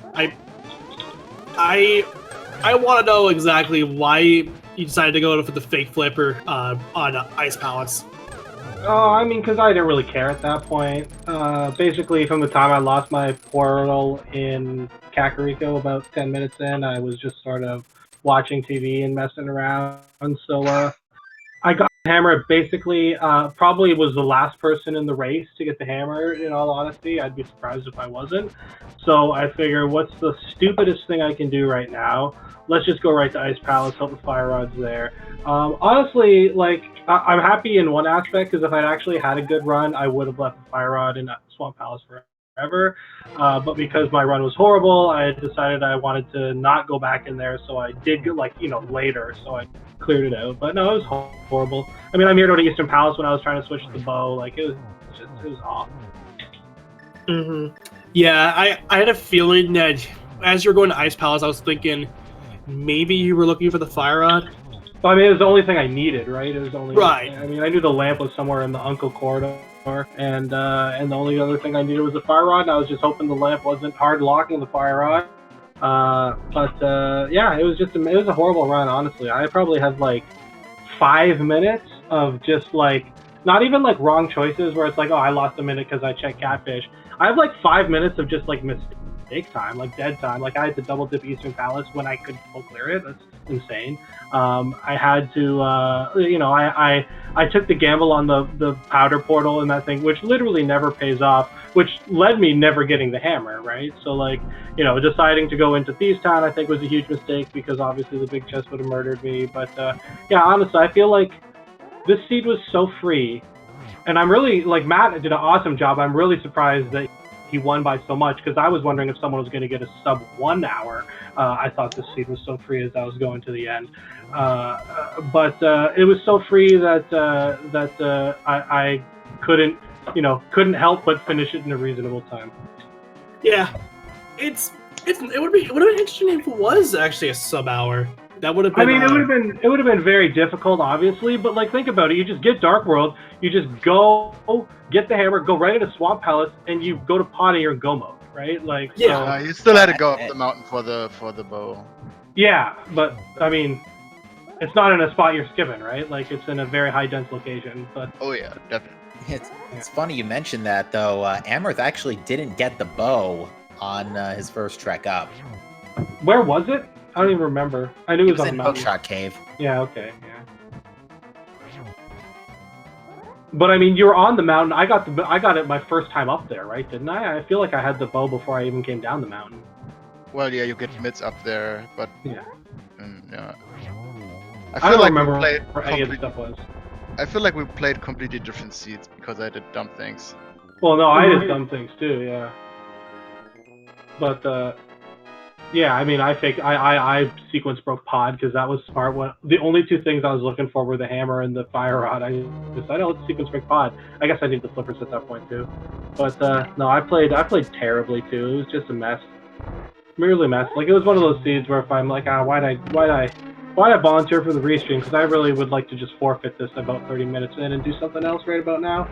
I want to know exactly why you decided to go for the fake flipper on Ice Palace. Oh, I mean, because I didn't really care at that point. Basically, from the time I lost my portal in Kakariko about 10 minutes in, I was just sort of watching TV and messing around. So I got the hammer. Basically, probably was the last person in the race to get the hammer, in all honesty. I'd be surprised if I wasn't. So I figure, what's the stupidest thing I can do right now? Let's just go right to Ice Palace, hope the fire rod's there. Honestly, like, I'm happy in one aspect, because if I'd actually had a good run, I would have left the fire rod in Swamp Palace forever. But because my run was horrible, I decided I wanted to not go back in there, so I did, later, so I cleared it out. But no, it was horrible. I mean, I mirrored to Eastern Palace when I was trying to switch to the bow. Like, it was awful. Mm-hmm. Yeah, I had a feeling that as you were going to Ice Palace, I was thinking maybe you were looking for the fire rod. Well, I mean, it was the only thing I needed, right? It was only right. I mean, I knew the lamp was somewhere in the Uncle corridor, and the only other thing I needed was the fire rod. And I was just hoping the lamp wasn't hard locking the fire rod. Yeah, it was a horrible run, honestly. I probably had like 5 minutes of just like not even like wrong choices where it's like, oh, I lost a minute because I checked catfish. I have like 5 minutes of just like mistake time, like dead time. Like I had to double dip Eastern Palace when I could full clear it. That's insane. I had to, I took the gamble on the powder portal and that thing, which literally never pays off, which led me never getting the hammer, right? So like, deciding to go into Thieves Town, I think was a huge mistake because obviously the big chest would have murdered me. But yeah, honestly, I feel like this seed was so free, and I'm really, like, Matt did an awesome job. I'm really surprised that he won by so much, because I was wondering if someone was going to get a sub 1 hour. I thought this seed was so free as I was going to the end. But it was so free that I couldn't help but finish it in a reasonable time. Yeah, it would have been interesting if it was actually a sub hour. That would have been. I mean, it would have been very difficult, obviously. But like, think about it. You just get Dark World. You just go get the hammer, go right into Swamp Palace, and you go to pot in your go mode, right? Like, yeah. You still had to go up the mountain for the bow. Yeah, but I mean, It's not in a spot you're skipping, right? Like it's in a very high dense location. But Oh yeah, definitely. It's funny you mentioned that, though. Amherst actually didn't get the bow on his first trek up. where was it? I don't even remember. I knew it It was was on in the mountain. Hookshot Cave. Yeah, okay, yeah. But I mean, you were on the mountain. I got it my first time up there, right? Didn't I? I feel like I had the bow before I even came down the mountain. Well, yeah, you get mids up there, but Yeah. yeah. I feel don't like remember we played where any of the complete- stuff was. I feel like we played completely different seeds because I did dumb things. Well, no, I did dumb things too, yeah. But yeah, I mean, I sequence broke pod because that was smart. The only two things I was looking for were the hammer and the fire rod. I decided, let's sequence break pod. I guess I need the flippers at that point too. But no, I played terribly too. It was just a mess, merely a mess. Like it was one of those seeds where if I'm like, why'd I volunteer for the restream? Because I really would like to just forfeit this about 30 minutes in and do something else right about now.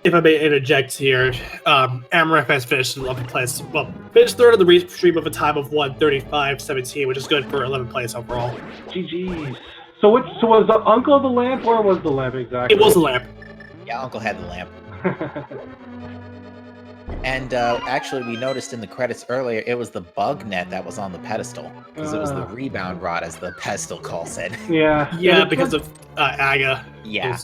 If I may interject here, Amref has finished in 11th place. Well, finished third of the restream of a time of 1:35.17, which is good for 11th place overall. GG's. So was the uncle the lamp, or was the lamp exactly? It was a lamp. Yeah, Uncle had the lamp. And actually, we noticed in the credits earlier, it was the bug net that was on the pedestal. Because it was the rebound rod, as the pedestal call said. Yeah. Yeah, because of Aga. Yeah.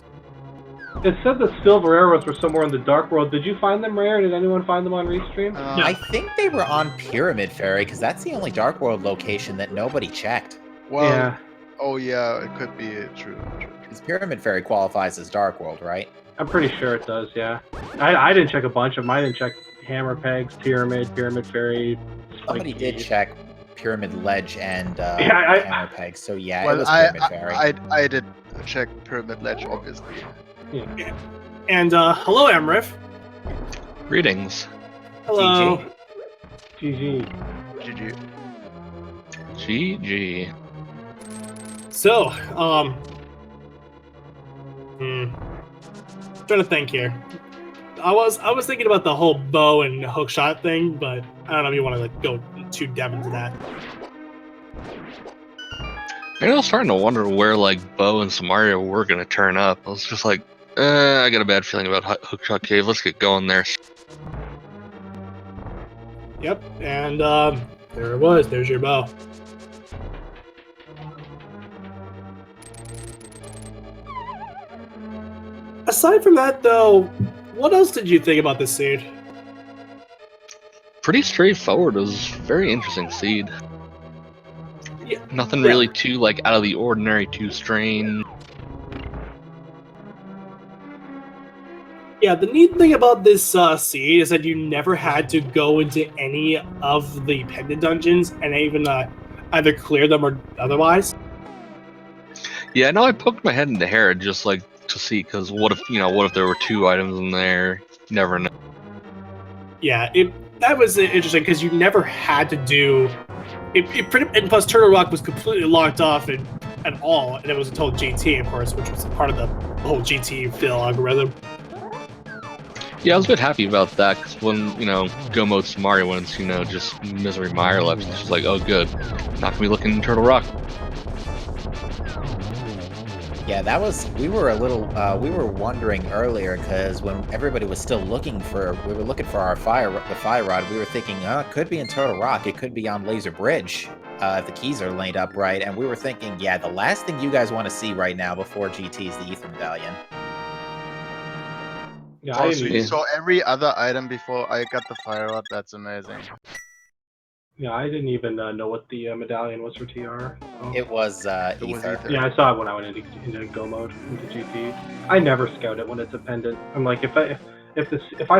It said the silver arrows were somewhere in the dark world. Did you find them, Rare? Did anyone find them on Restream? I think they were on Pyramid Ferry, because that's the only Dark World location that nobody checked. Well, Yeah. oh yeah, it could be true. Because Pyramid Ferry qualifies as Dark World, right? I'm pretty sure it does, yeah. I didn't check a bunch of them. I didn't check Hammer Pegs, Pyramid Ferry. Somebody did check Pyramid Ledge and Yeah, Hammer Peg, so yeah, Well, it was Pyramid Ferry. I did check Pyramid Ledge, obviously. Yeah. And hello, Amref. Greetings. Hello. GG. GG. GG. So, trying to think here. I was thinking about the whole bow and hook shot thing, but I don't know if you want to like go too deep into that. I was starting to wonder where like Bo and Samaria were gonna turn up. I was just like, I got a bad feeling about Hookshot Cave. Let's get going there. Yep, and there it was. There's your bow. Aside from that, though, what else did you think about this seed? Pretty straightforward. It was very interesting seed. Yeah, Nothing yeah. really too like out of the ordinary, too strange. Yeah, the neat thing about this seed is that you never had to go into any of the pendant dungeons and even either clear them or otherwise. Yeah, no, I poked my head into Hera just like to see, because what if there were 2 items in there? You never know. Yeah, that was interesting because you never had to do it. And plus, Turtle Rock was completely locked off at all, and it was until GT, of course, which was part of the whole GT fill algorithm. Yeah, I was a bit happy about that, because when, Go Mode Samaria went, just Misery Mirelapse, it's just like, oh good, not gonna be looking in Turtle Rock. Yeah, we were wondering earlier, because when everybody was still looking for our the fire rod, we were thinking, it could be in Turtle Rock, it could be on Laser Bridge, if the keys are laid up right, and we were thinking, yeah, the last thing you guys want to see right now before GT is the Ether Medallion. Yeah, Oh, so you saw every other item before I got the fire rod. That's amazing. Yeah, I didn't even know what the medallion was for TR. So. It was was Ether. Ether. Yeah, I saw it when I went into Go mode, into GT. I never scout it when it's a pendant. I'm like, if I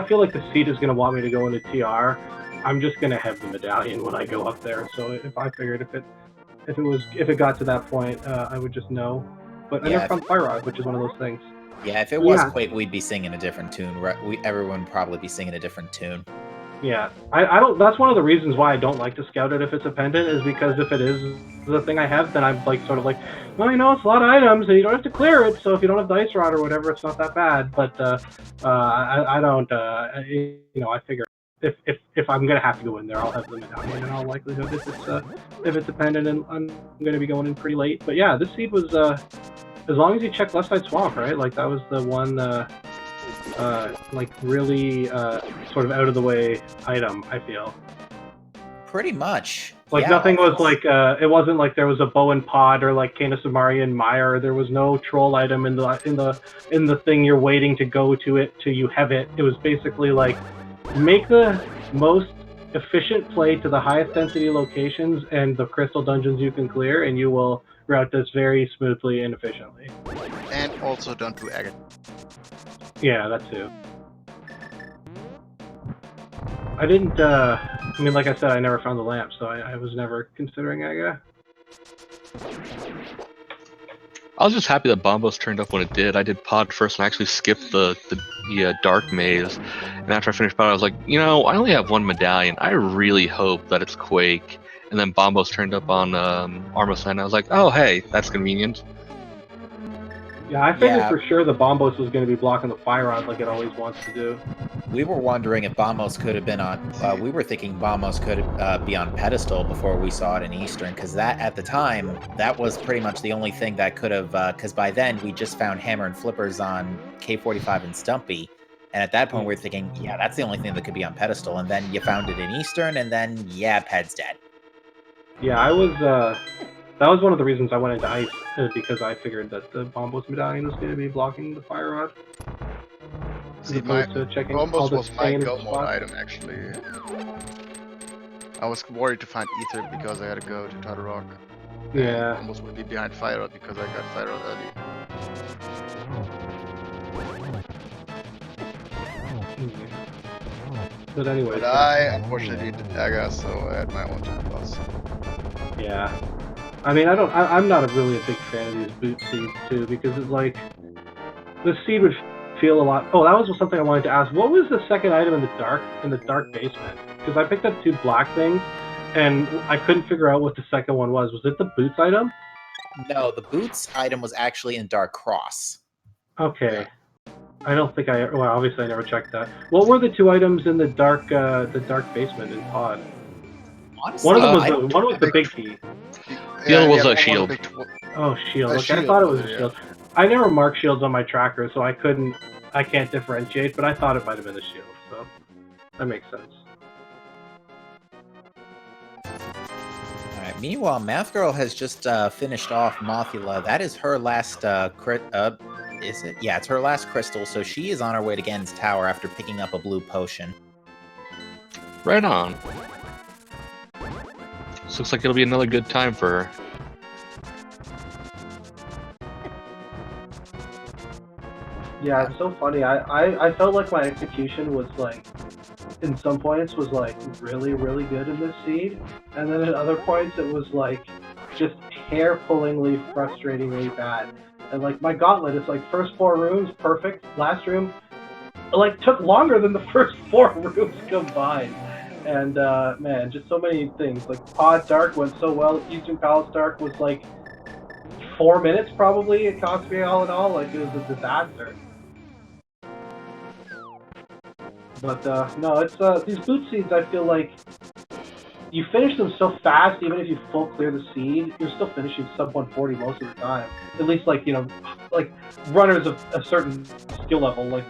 feel like the seed is gonna want me to go into TR, I'm just gonna have the medallion when I go up there. So if I figured if it got to that point, I would just know. But I Yeah, never found Fire Rod, which is one of those things. Yeah, if it was Yeah. Quake, we'd be singing a different tune. Everyone would probably be singing a different tune. Yeah, I don't. That's one of the reasons why I don't like to scout it if it's a pendant, is because if it is the thing I have, then I'm like sort of like, well, it's a lot of items and you don't have to clear it. So if you don't have the ice rod or whatever, it's not that bad. But I don't. I figure if I'm gonna have to go in there, I'll have the medallion in all likelihood. If it's dependent, and I'm gonna be going in pretty late. But yeah, this seed was as long as you check left side swamp, right? Like that was the one like really sort of out of the way item. I feel Pretty much. like Yeah, nothing was like it wasn't like there was a bow and pod or like Canis of Maria and Mire. There was no troll item in the thing you're waiting to go to it till you have it. It was basically like make the most efficient play to the highest density locations and the crystal dungeons you can clear, and you will route this very smoothly and efficiently. And also don't do agate. Yeah, that too. I didn't, I mean, like I said, I never found the lamp, so I was never considering Aga. I was just happy that Bombos turned up when it did. I did pod first and I actually skipped the dark maze. And after I finished pod, I was like, you know, I only have one medallion. I really hope that it's Quake. And then Bombos turned up on Armosine, and I was like, oh, hey, that's convenient. Yeah, I figured for sure the Bombos was going to be blocking the fire rod like it always wants to do. We were wondering if Bombos could have been on. We were thinking Bombos could be on pedestal before we saw it in Eastern, because that at the time that was pretty much the only thing that could have. Because by then we just found Hammer and Flippers on K45 and Stumpy, and at that point we were thinking, yeah, that's the only thing that could be on pedestal. And then you found it in Eastern, and then yeah, Ped's dead. Yeah, I was. That was one of the reasons I went into Ice, because I figured that the Bombos medallion was going to be blocking the fire rod. See, Bombos was my go mode item actually. I was worried to find Ether because I had to go to Turtle Rock. Yeah. Bombos would be behind Fire Rod because I got Fire Rod early. But anyway. But I unfortunately did Aga, so I had my own time loss. Yeah. I mean, I'm not really a big fan of these boot seeds too, because it's like the seed would feel a lot. Oh, that was something I wanted to ask. What was the second item in the dark basement? Because I picked up 2 black things, and I couldn't figure out what the second one was. Was it the boots item? No, the boots item was actually in Dark Cross. Okay. I don't think well, obviously I never checked that. What were the 2 items in the dark basement in Pod? Honestly, One of them was the big key. The other was a shield. Oh, shield. Okay, shield, I thought it was a shield. I never marked shields on my tracker, so I can't differentiate, but I thought it might have been a shield, so that makes sense. Alright, meanwhile, Math Girl has just finished off Mothula. That is her last is it? Yeah, it's her last crystal, so she is on her way to Gen's Tower after picking up a blue potion. Right on. This looks like it'll be another good time for her. Yeah, it's so funny. I felt like my execution was like, in some points, was like really, really good in this seed, and then at other points it was like just hair-pullingly, frustratingly bad. And like my gauntlet, it's like first 4 rooms perfect, last room like took longer than the first 4 rooms combined. And man, just so many things. Like Pod Dark went so well. Eastern Palace Dark was like 4 minutes probably. It cost me all in all. Like it was a disaster. But no, it's these boot seeds. I feel like you finish them so fast. Even if you full clear the seed, you're still finishing sub 140 most of the time. At least like like runners of a certain skill level, like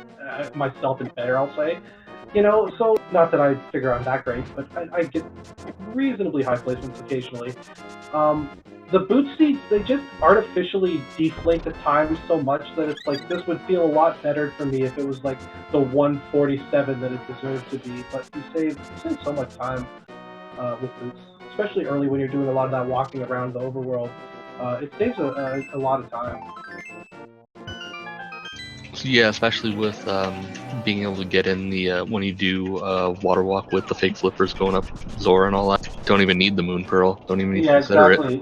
myself and better, I'll say. So not that I figure I'm that great, but I get reasonably high placements occasionally. The boot seeds, they just artificially deflate the time so much that it's like this would feel a lot better for me if it was like the 147 that it deserved to be. But you save so much time with boots, especially early when you're doing a lot of that walking around the overworld. It saves a lot of time. Yeah, especially with being able to get in the when you do water walk with the fake flippers going up Zora and all that. Don't even need the Moon Pearl. Don't even need to consider exactly.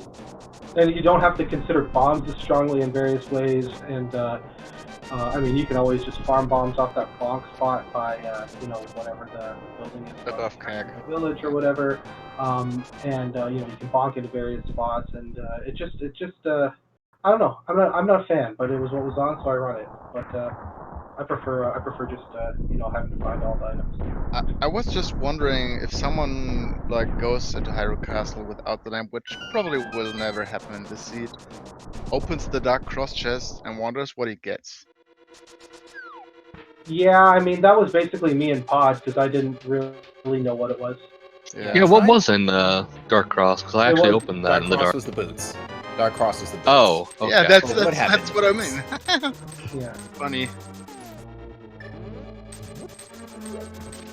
And you don't have to consider bombs as strongly in various ways. And I mean, you can always just farm bombs off that bonk spot by whatever the building is, above Kag village or whatever. And you can bonk into various spots, and it just I don't know. I'm not a fan, but it was what was on, so I run it. But I prefer just having to find all the items. I was just wondering if someone like goes into Hyrule Castle without the lamp, which probably will never happen in this seed, opens the dark cross chest and wonders what he gets. Yeah, I mean that was basically me and Pod because I didn't really know what it was. Yeah, what was in Dark Cross? Because I It actually was- opened that Dark in the Cross dark. was the boots. Dark Cross was the boots. Oh, okay. Yeah, What would that's happen what I is- mean. Yeah. Funny.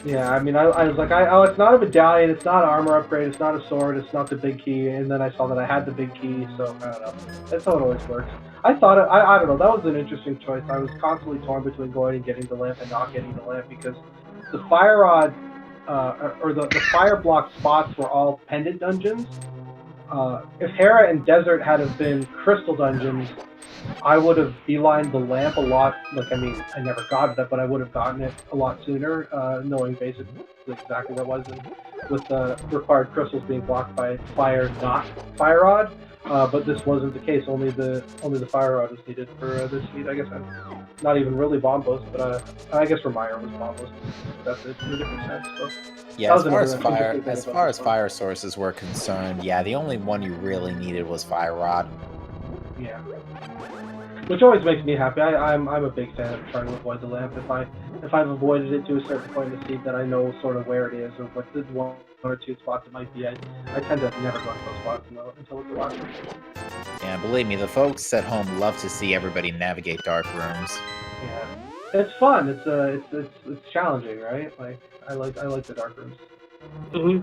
Yeah, I mean, I was like, oh, it's not a medallion, it's not an armor upgrade, it's not a sword, it's not the big key, and then I saw that I had the big key, so I don't know. That's how it always works. I thought, I don't know, that was an interesting choice. I was constantly torn between going and getting the lamp and not getting the lamp, because the fire rod, or the fire block spots were all pendant dungeons. If Hera and Desert had have been crystal dungeons, I would have beelined the lamp a lot. Like, I mean, I never got it, but I would have gotten it a lot sooner, knowing basically exactly what it was, and with the required crystals being blocked by fire, not fire rod. But this wasn't the case. Only the fire rod was needed for this feat. I guess not even really Bombos, but I guess for Meyer was Bombos. That's it in a different sense. So. Yeah, as That far was as another fire, interesting thing as about far the as song. fire sources were concerned, yeah, the only one you really needed was Fire Rod. Yeah. Which always makes me happy. I'm a big fan of trying to avoid the lamp. If I've avoided it to a certain point in the seed that I know sort of where it is or what the one or two spots it might be, I tend to never go to those spots until it's the last one. Yeah, believe me, the folks at home love to see everybody navigate dark rooms. Yeah. It's fun. It's challenging, right? Like I like the dark rooms. Mhm.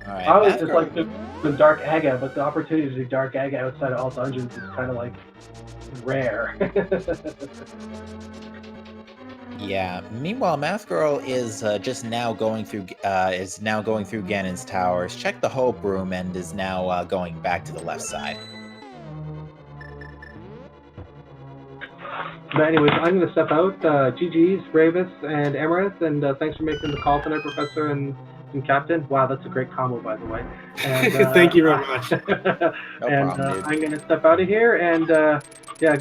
All right, I always Math just Girl- like the dark Aga, but the opportunity to do dark Aga outside of all dungeons is kind of like rare. Yeah. Meanwhile, Math Girl is just now going through Ganon's towers. Checked the Hope Room and is now going back to the left side. But anyways, I'm gonna step out. GG's, Bravis, and Amaranth, and thanks for making the call tonight, Professor and Captain. Wow, that's a great combo, by the way. And, Thank you very much. No and problem, dude. I'm gonna step out of here and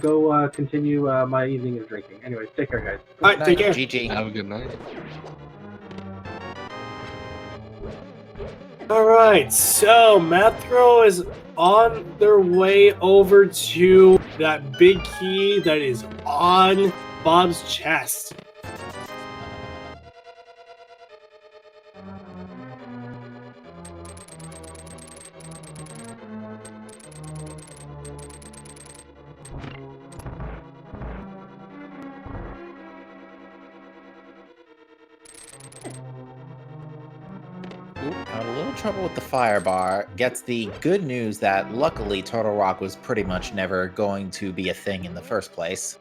go continue my evening of drinking. Anyway, take care, guys. All right, take care. GG. Have a good night. All right, so Mathro is on their way over to that big key that is on Bob's chest. Had a little trouble with the fire bar. Gets the good news that luckily Turtle Rock was pretty much never going to be a thing in the first place.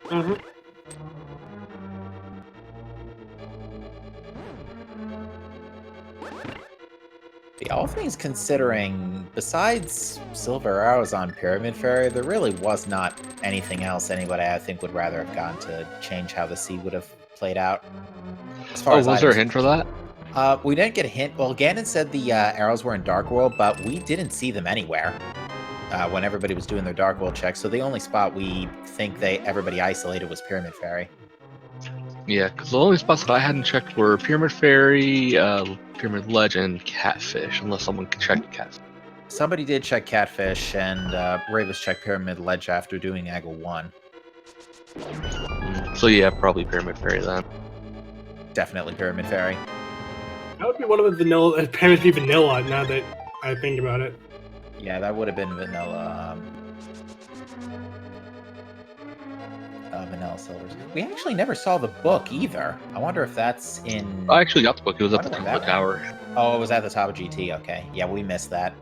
Mhm. Yeah, all things considering, besides Silver Arrows on Pyramid Fairy, there really was not anything else anybody I think would rather have gone to change how the seed would have played out. As far Oh, as was there a items- hint for that? We didn't get a hint. Well, Ganon said the arrows were in Dark World, but we didn't see them anywhere when everybody was doing their Dark World checks. So the only spot we think everybody isolated was Pyramid Fairy. Yeah, because the only spots that I hadn't checked were Pyramid Fairy, Pyramid Ledge, and Catfish, unless someone could check Catfish. Somebody did check Catfish, and Ravis checked Pyramid Ledge after doing Aggle 1. So yeah, probably Pyramid Fairy then. Definitely Pyramid Fairy. That would be one of the vanilla. Apparently, vanilla. Now that I think about it. Yeah, that would have been Vanilla. Vanilla Silvers. We actually never saw the book either. I wonder if that's in. I actually got the book. It was at the Wonder top of where the tower. Oh, it was at the top of GT. Okay, yeah, we missed that.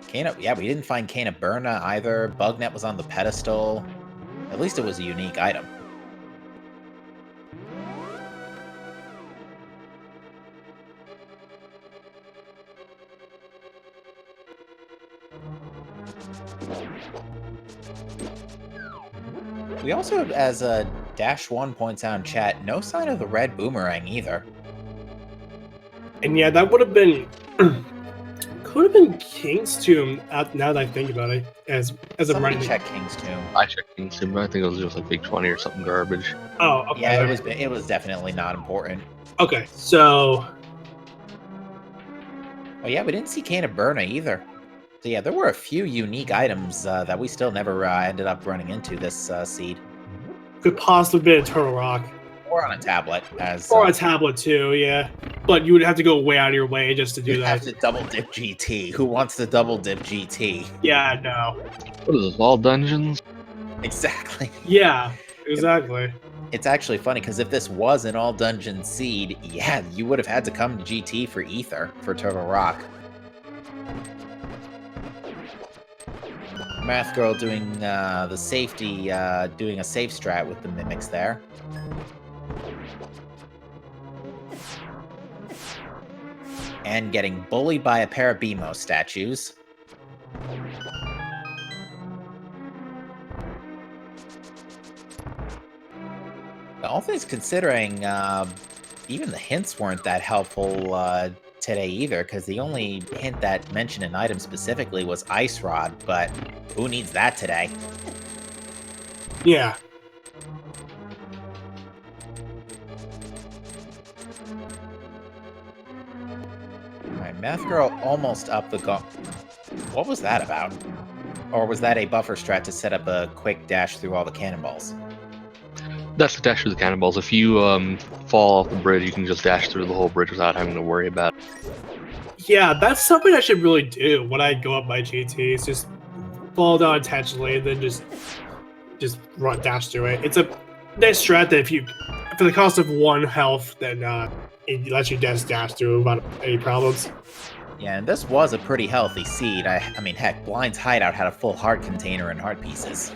Kana, yeah, we didn't find Kana Burna either. Bugnet was on the pedestal. At least it was a unique item. We also, as Dash1 points out in chat, no sign of the red boomerang either. And yeah, that would have been could have been King's Tomb. Now that I think about it, as I'm Somebody running. check King's Tomb. I checked King's Tomb, but I think it was just like big 20 or something garbage. Oh, okay. Yeah, it was definitely not important. Okay, so Oh yeah, we didn't see Cane of Burna either. So yeah, there were a few unique items that we still never ended up running into this seed. could possibly be a Turtle Rock. Or on a tablet, as Or a tablet too, yeah. But you would have to go way out of your way just to do you'd that. have to double dip GT. Who wants to double dip GT? Yeah, no. What is this, all dungeons? Exactly. Yeah, exactly. It's actually funny because if this was an all dungeon seed, yeah, you would have had to come to GT for Ether for Turtle Rock. Math Girl doing the safety, doing a safe strat with the mimics there. And getting bullied by a pair of BMO statues. All things considering, even the hints weren't that helpful today either, because the only hint that mentioned an item specifically was Ice Rod, but who needs that today? Yeah. Alright, Math Girl almost up the go. What was that about? Or was that a buffer strat to set up a quick dash through all the cannonballs? That's the dash through the cannonballs. If you fall off the bridge, you can just dash through the whole bridge without having to worry about it. Yeah, that's something I should really do when I go up my GT. Is just fall down intentionally and then just run dash through it. It's a nice strat that if you, for the cost of 1 health, then it lets you dash through without any problems. Yeah, and this was a pretty healthy seed. I mean, heck, Blind's hideout had a full heart container and heart pieces.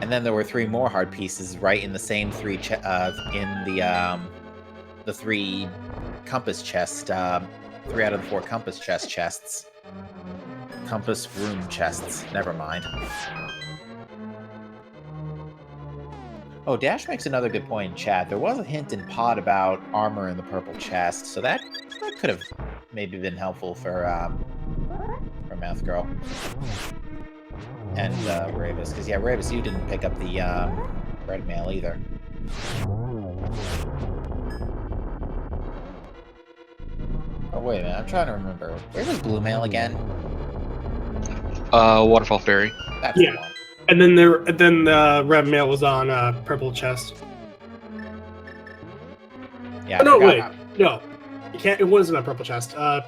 And then there were 3 more heart pieces right in the same 3 in the 3 compass chest, 3 out of the 4 compass chests. Compass room chests, never mind. Oh, Dash makes another good point in chat. There was a hint in Pod about armor in the purple chest, so that could have maybe been helpful for Math Girl. And Ravis, because yeah, Ravis, you didn't pick up the red mail either. Oh wait a minute, I'm trying to remember. Where was blue mail again? Waterfall Ferry. That's Yeah. the one. And then the red mail was on purple chest. Yeah. Oh, no, forgot wait. how- No, you can't. It wasn't a purple chest. Yeah,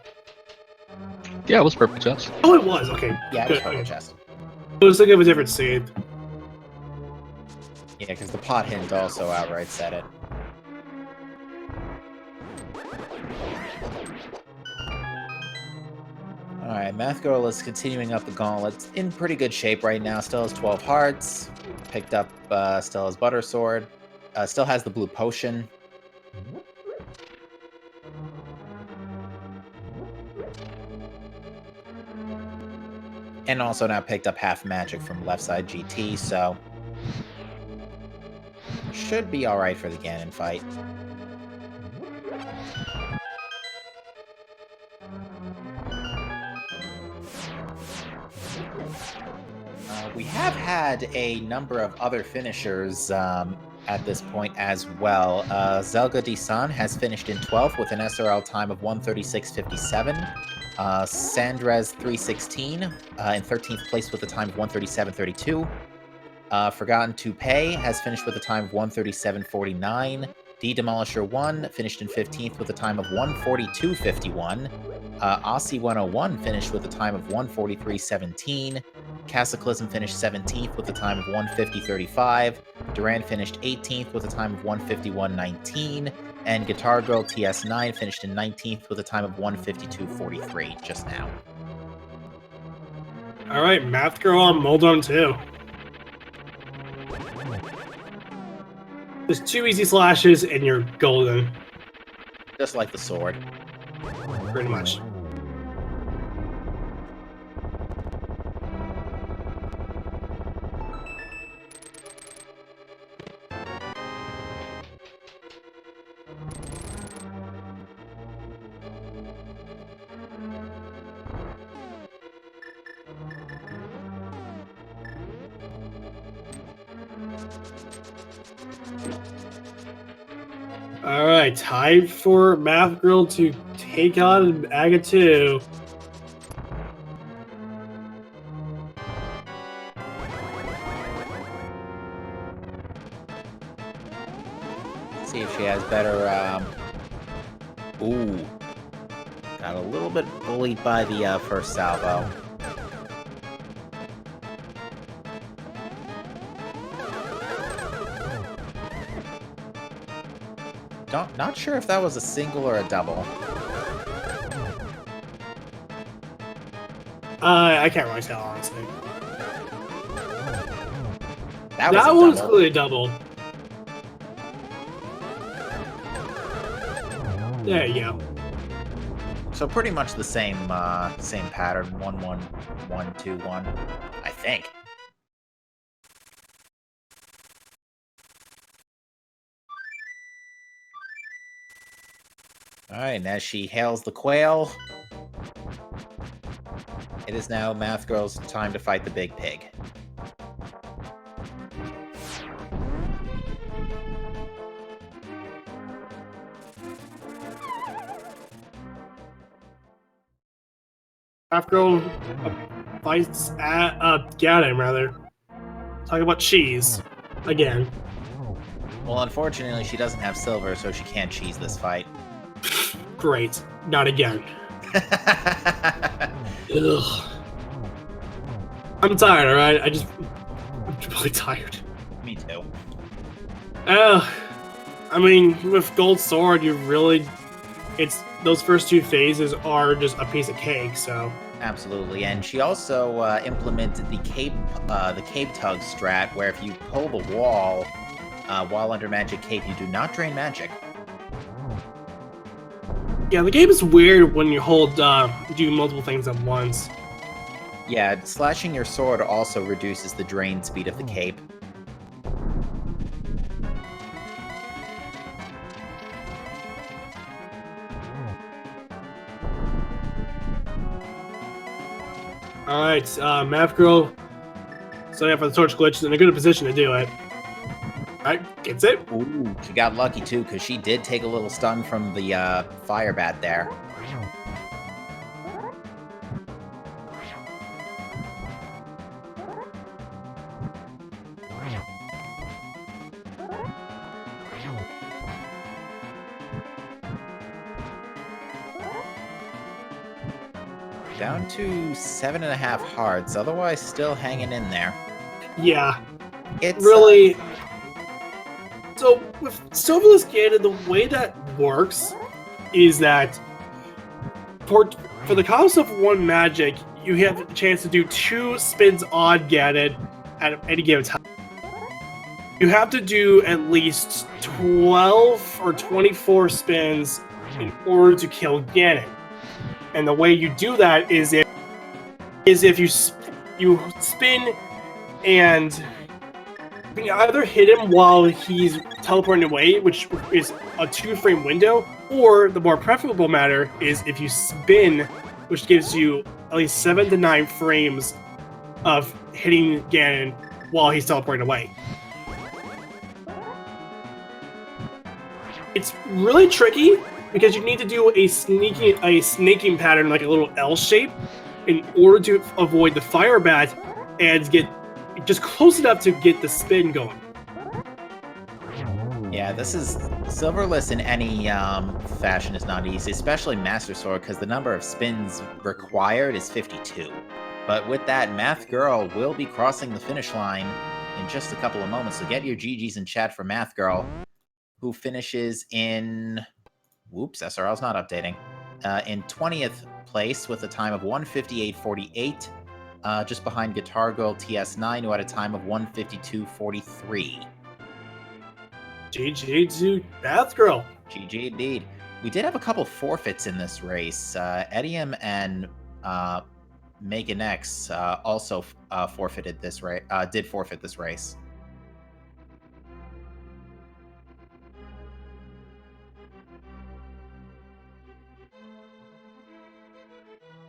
it was purple chest. Oh, it was. Okay. Yeah, it was good. purple Okay. chest. I was thinking of a different seed. Yeah, because the pot hint also outright said it. Alright, Math Girl is continuing up the gauntlet. It's in pretty good shape right now. Still has 12 hearts. Picked up, still has Butter Sword. Still has the blue potion. And also now picked up half magic from left side GT, so should be alright for the Ganon fight. We have had a number of other finishers at this point as well. Zelga Disan has finished in 12th with an SRL time of 136.57. Sandrez 316 in 13th place with a time of 137.32. Forgotten to Pay has finished with a time of 137.49. D Demolisher 1 finished in 15th with a time of 142.51. Aussie 101 finished with a time of 143.17. Cataclysm finished 17th with a time of 150.35. Duran finished 18th with a time of 151.19. And Guitar Girl TS9 finished in 19th with a time of 152.43 just now. All right, Math Girl on Moldon too. There's 2 easy slashes and you're golden, Just like the sword. pretty much. Alright, time for Math Girl to take on Aga 2. See if she has better, Ooh. Got a little bit bullied by the, first salvo. Not sure if that was a single or a double. I can't really tell, honestly. That That was was clearly a double. There you go. So pretty much the same same pattern. 1 1 1 2 1. I think. Alright, and as she hails the quail, it is now Math Girl's time to fight the big pig. Math Girl fights at Ganon, rather. Talking about cheese. Again. Well, unfortunately, she doesn't have silver, so she can't cheese this fight. Great. Not again. Ugh. I'm tired, alright? I'm really tired. Me too. I mean, with Gold Sword, those first two phases are just a piece of cake, so. Absolutely, and she also implemented the cape tug strat, where if you pull the wall while under magic cape, you do not drain magic. Yeah, the game is weird when you do multiple things at once. Yeah, slashing your sword also reduces the drain speed of the cape. Alright, Math Girl, so for the torch glitch, is in a good position to do it. Alright, gets it. Ooh, she got lucky too, because she did take a little stun from the fire bat there. Down to 7.5 hearts, otherwise still hanging in there. Yeah. It's really. So with Silverless Ganon, the way that works is that for the cost of one magic, you have a chance to do 2 spins on Ganon at any given time. You have to do at least 12 or 24 spins in order to kill Ganon. And the way you do that is if you spin and you can either hit him while he's teleporting away, which is a 2-frame window, or the more preferable matter is if you spin, which gives you at least 7 to 9 frames of hitting Ganon while he's teleporting away. It's really tricky because you need to do a snaking pattern, like a little L shape, in order to avoid the fire bat and get just close enough to get the spin going. Yeah, this is Silverless in any fashion is not easy, especially Master Sword, because the number of spins required is 52. But with that, Math Girl will be crossing the finish line in just a couple of moments, so get your GGs in chat for Math Girl, who finishes in... Whoops, SRL's not updating. In 20th place with a time of 1:58.48, just behind Guitar Girl TS9, who had a time of 1:52.43. GG to Math Girl. GG indeed. We did have a couple forfeits in this race. Edium and Megan X also forfeited this race. Did forfeit this race.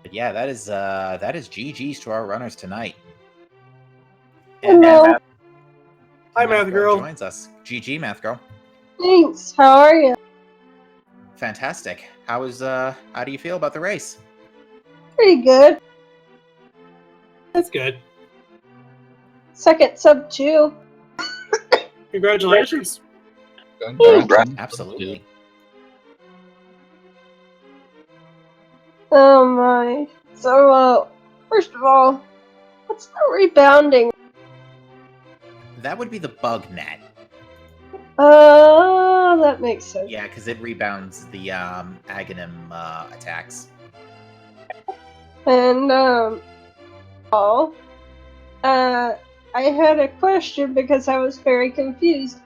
But yeah, that is GG's to our runners tonight. And Hello. Hi, Math Girl. joins us. GG, Math Girl. Thanks. How are you? Fantastic. How do you feel about the race? Pretty good. That's good. Second sub 2. Congratulations. Congrats. Absolutely. Oh my. So, first of all, what's the rebounding? That would be the bug net. That makes sense. Yeah, because it rebounds the Aghanim attacks. And, I had a question because I was very confused.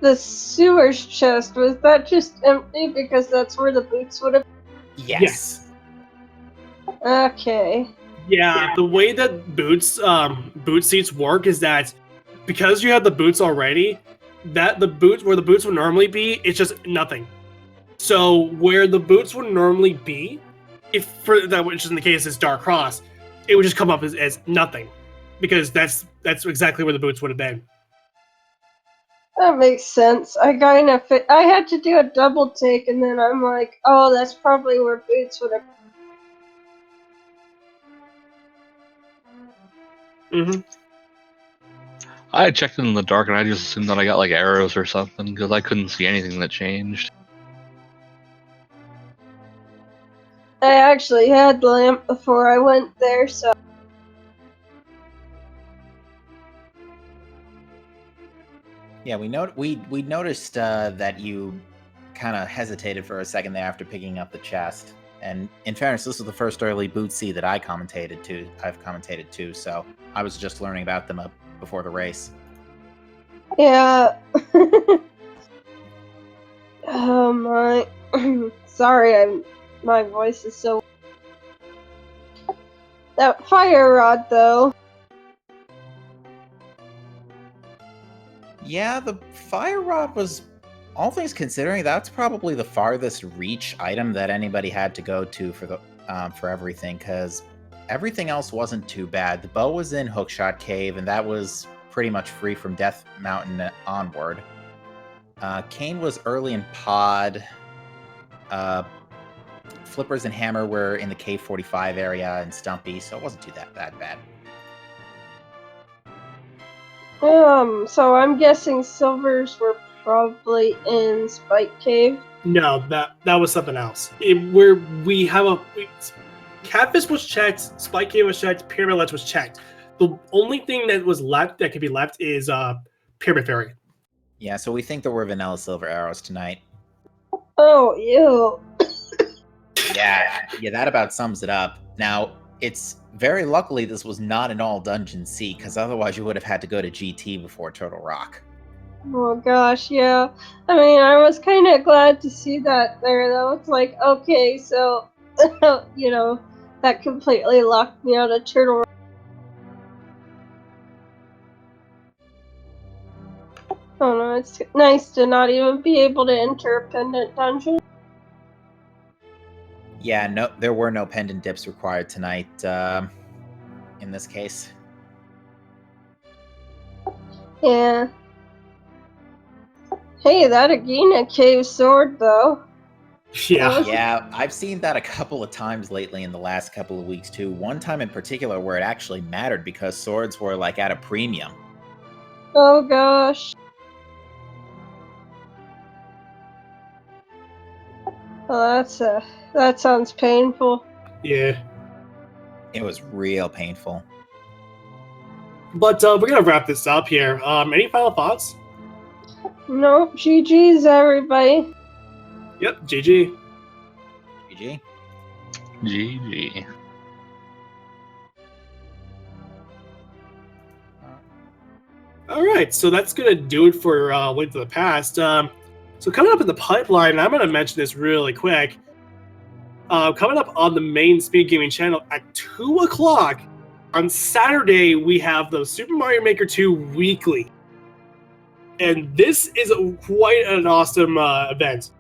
The sewers chest, was that just empty because that's where the boots would have... Yes. Okay. Yeah, the way that boot seats work is that because you have the boots already, that the boots where the boots would normally be, it's just nothing. So where the boots would normally be, if for that, which in the case is Dark Cross, it would just come up as nothing, because that's exactly where the boots would have been. That makes sense. I had to do a double take, and then I'm like, oh, that's probably where boots would have... Mm-hmm. I had checked it in the dark, and I just assumed that I got like arrows or something because I couldn't see anything that changed. I actually had lamp before I went there, so... Yeah, we noticed that you kind of hesitated for a second there after picking up the chest. And in fairness, this was the first early Bootsy that I've commentated to, so I was just learning about them before the race. Yeah. Oh my. Sorry, my voice is so... That fire rod, though. Yeah, the fire rod was, all things considering, that's probably the farthest reach item that anybody had to go to for everything, because everything else wasn't too bad. The bow was in Hookshot Cave, and that was pretty much free from Death Mountain onward. Kane was early in Pod. Flippers and Hammer were in the Cave 45 area and Stumpy, so it wasn't too that bad. So I'm guessing silvers were probably in Spike Cave. No, that was something else. Catfish was checked, Spike Cave was checked, Pyramid Ledge was checked. The only thing that was left that could be left is Pyramid Fairy. Yeah, so we think there were vanilla silver arrows tonight. Oh, ew. Yeah, that about sums it up. Now, it's very luckily this was not an all dungeon C, because otherwise you would have had to go to GT before Turtle Rock. Oh gosh, yeah. I mean, I was kind of glad to see that there, though. It's like, okay, so, you know, that completely locked me out of Turtle Rock. Oh no, it's nice to not even be able to enter a pendant dungeon. Yeah, no, there were no pendant dips required tonight, in this case. Yeah. Hey, that Agina Cave sword, though. Yeah. Yeah, I've seen that a couple of times lately in the last couple of weeks, too. One time in particular where it actually mattered because swords were, like, at a premium. Oh gosh. Well, that sounds painful. Yeah. It was real painful. But we're gonna wrap this up here. Any final thoughts? Nope, GG's everybody. Yep, GG. GG. GG. All right, so that's gonna do it for Link to the Past. So coming up in the pipeline, I'm gonna mention this really quick. Coming up on the main Speed Gaming channel at 2 o'clock on Saturday, we have the Super Mario Maker 2 Weekly, and this is quite an awesome event.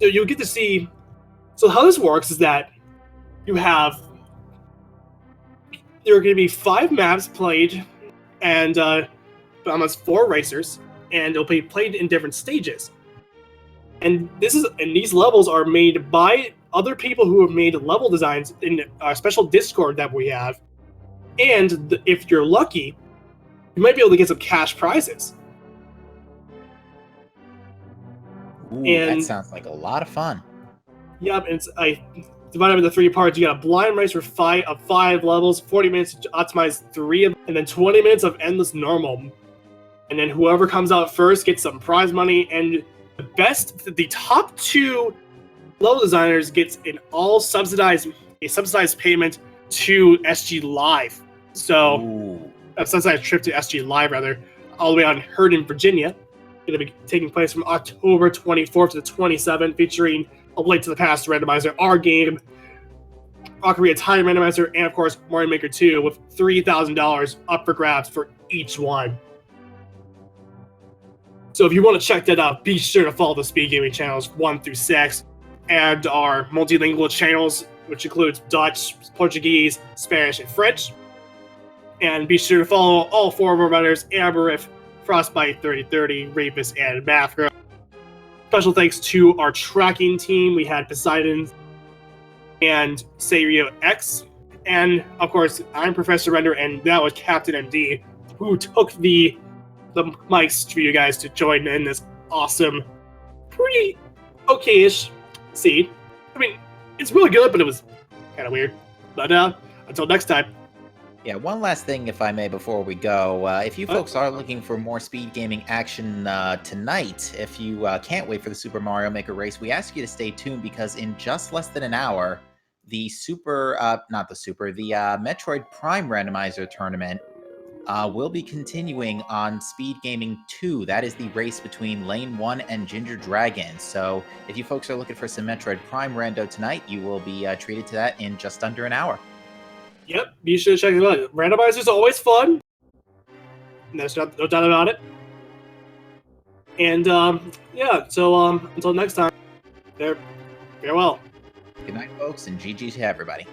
So you'll get to see. So how this works is that there are going to be 5 maps played, and almost 4 racers, and it'll be played in different stages. And these levels are made by other people who have made level designs in our special Discord that we have. And if you're lucky, you might be able to get some cash prizes. Ooh, And- that sounds like a lot of fun. Yep, and I divided into 3 parts. You got a blind race for 5 levels, 40 minutes to optimize 3 of them, and then 20 minutes of endless normal. And then whoever comes out first gets some prize money, and the top 2 level designers gets a subsidized payment to SG Live. So Ooh. a subsidized trip to SG Live rather, all the way out in Herndon, Virginia. Going to be taking place from October 24th to the 27th, featuring a Link to the Past randomizer, our game, Ocarina of Time randomizer, and of course Mario Maker 2 with $3,000 up for grabs for each one. So if you want to check that out, be sure to follow the Speed Gaming channels 1 through 6 and our multilingual channels, which includes Dutch, Portuguese, Spanish, and French. And be sure to follow all 4 of our runners, Amberif, Frostbite 3030, Rapist, and Mathro. Special thanks to our tracking team. We had Poseidon and Serio X. And of course, I'm Professor Render, and that was Captain MD, who took the mics for you guys to join in this awesome, pretty okay-ish seed. I mean, it's really good, but it was kind of weird. But until next time. Yeah, one last thing, if I may, before we go. If you folks are looking for more speed gaming action tonight, if you can't wait for the Super Mario Maker race, we ask you to stay tuned because in just less than an hour, the Metroid Prime Randomizer tournament will be continuing on Speed Gaming 2. That is the race between Lane 1 and Ginger Dragon. So if you folks are looking for some Metroid Prime Rando tonight, you will be treated to that in just under an hour. Yep, be sure to check it out. Randomizer's always fun. There's no doubt about it. And yeah, so until next time, farewell. Good night, folks, and GG to everybody.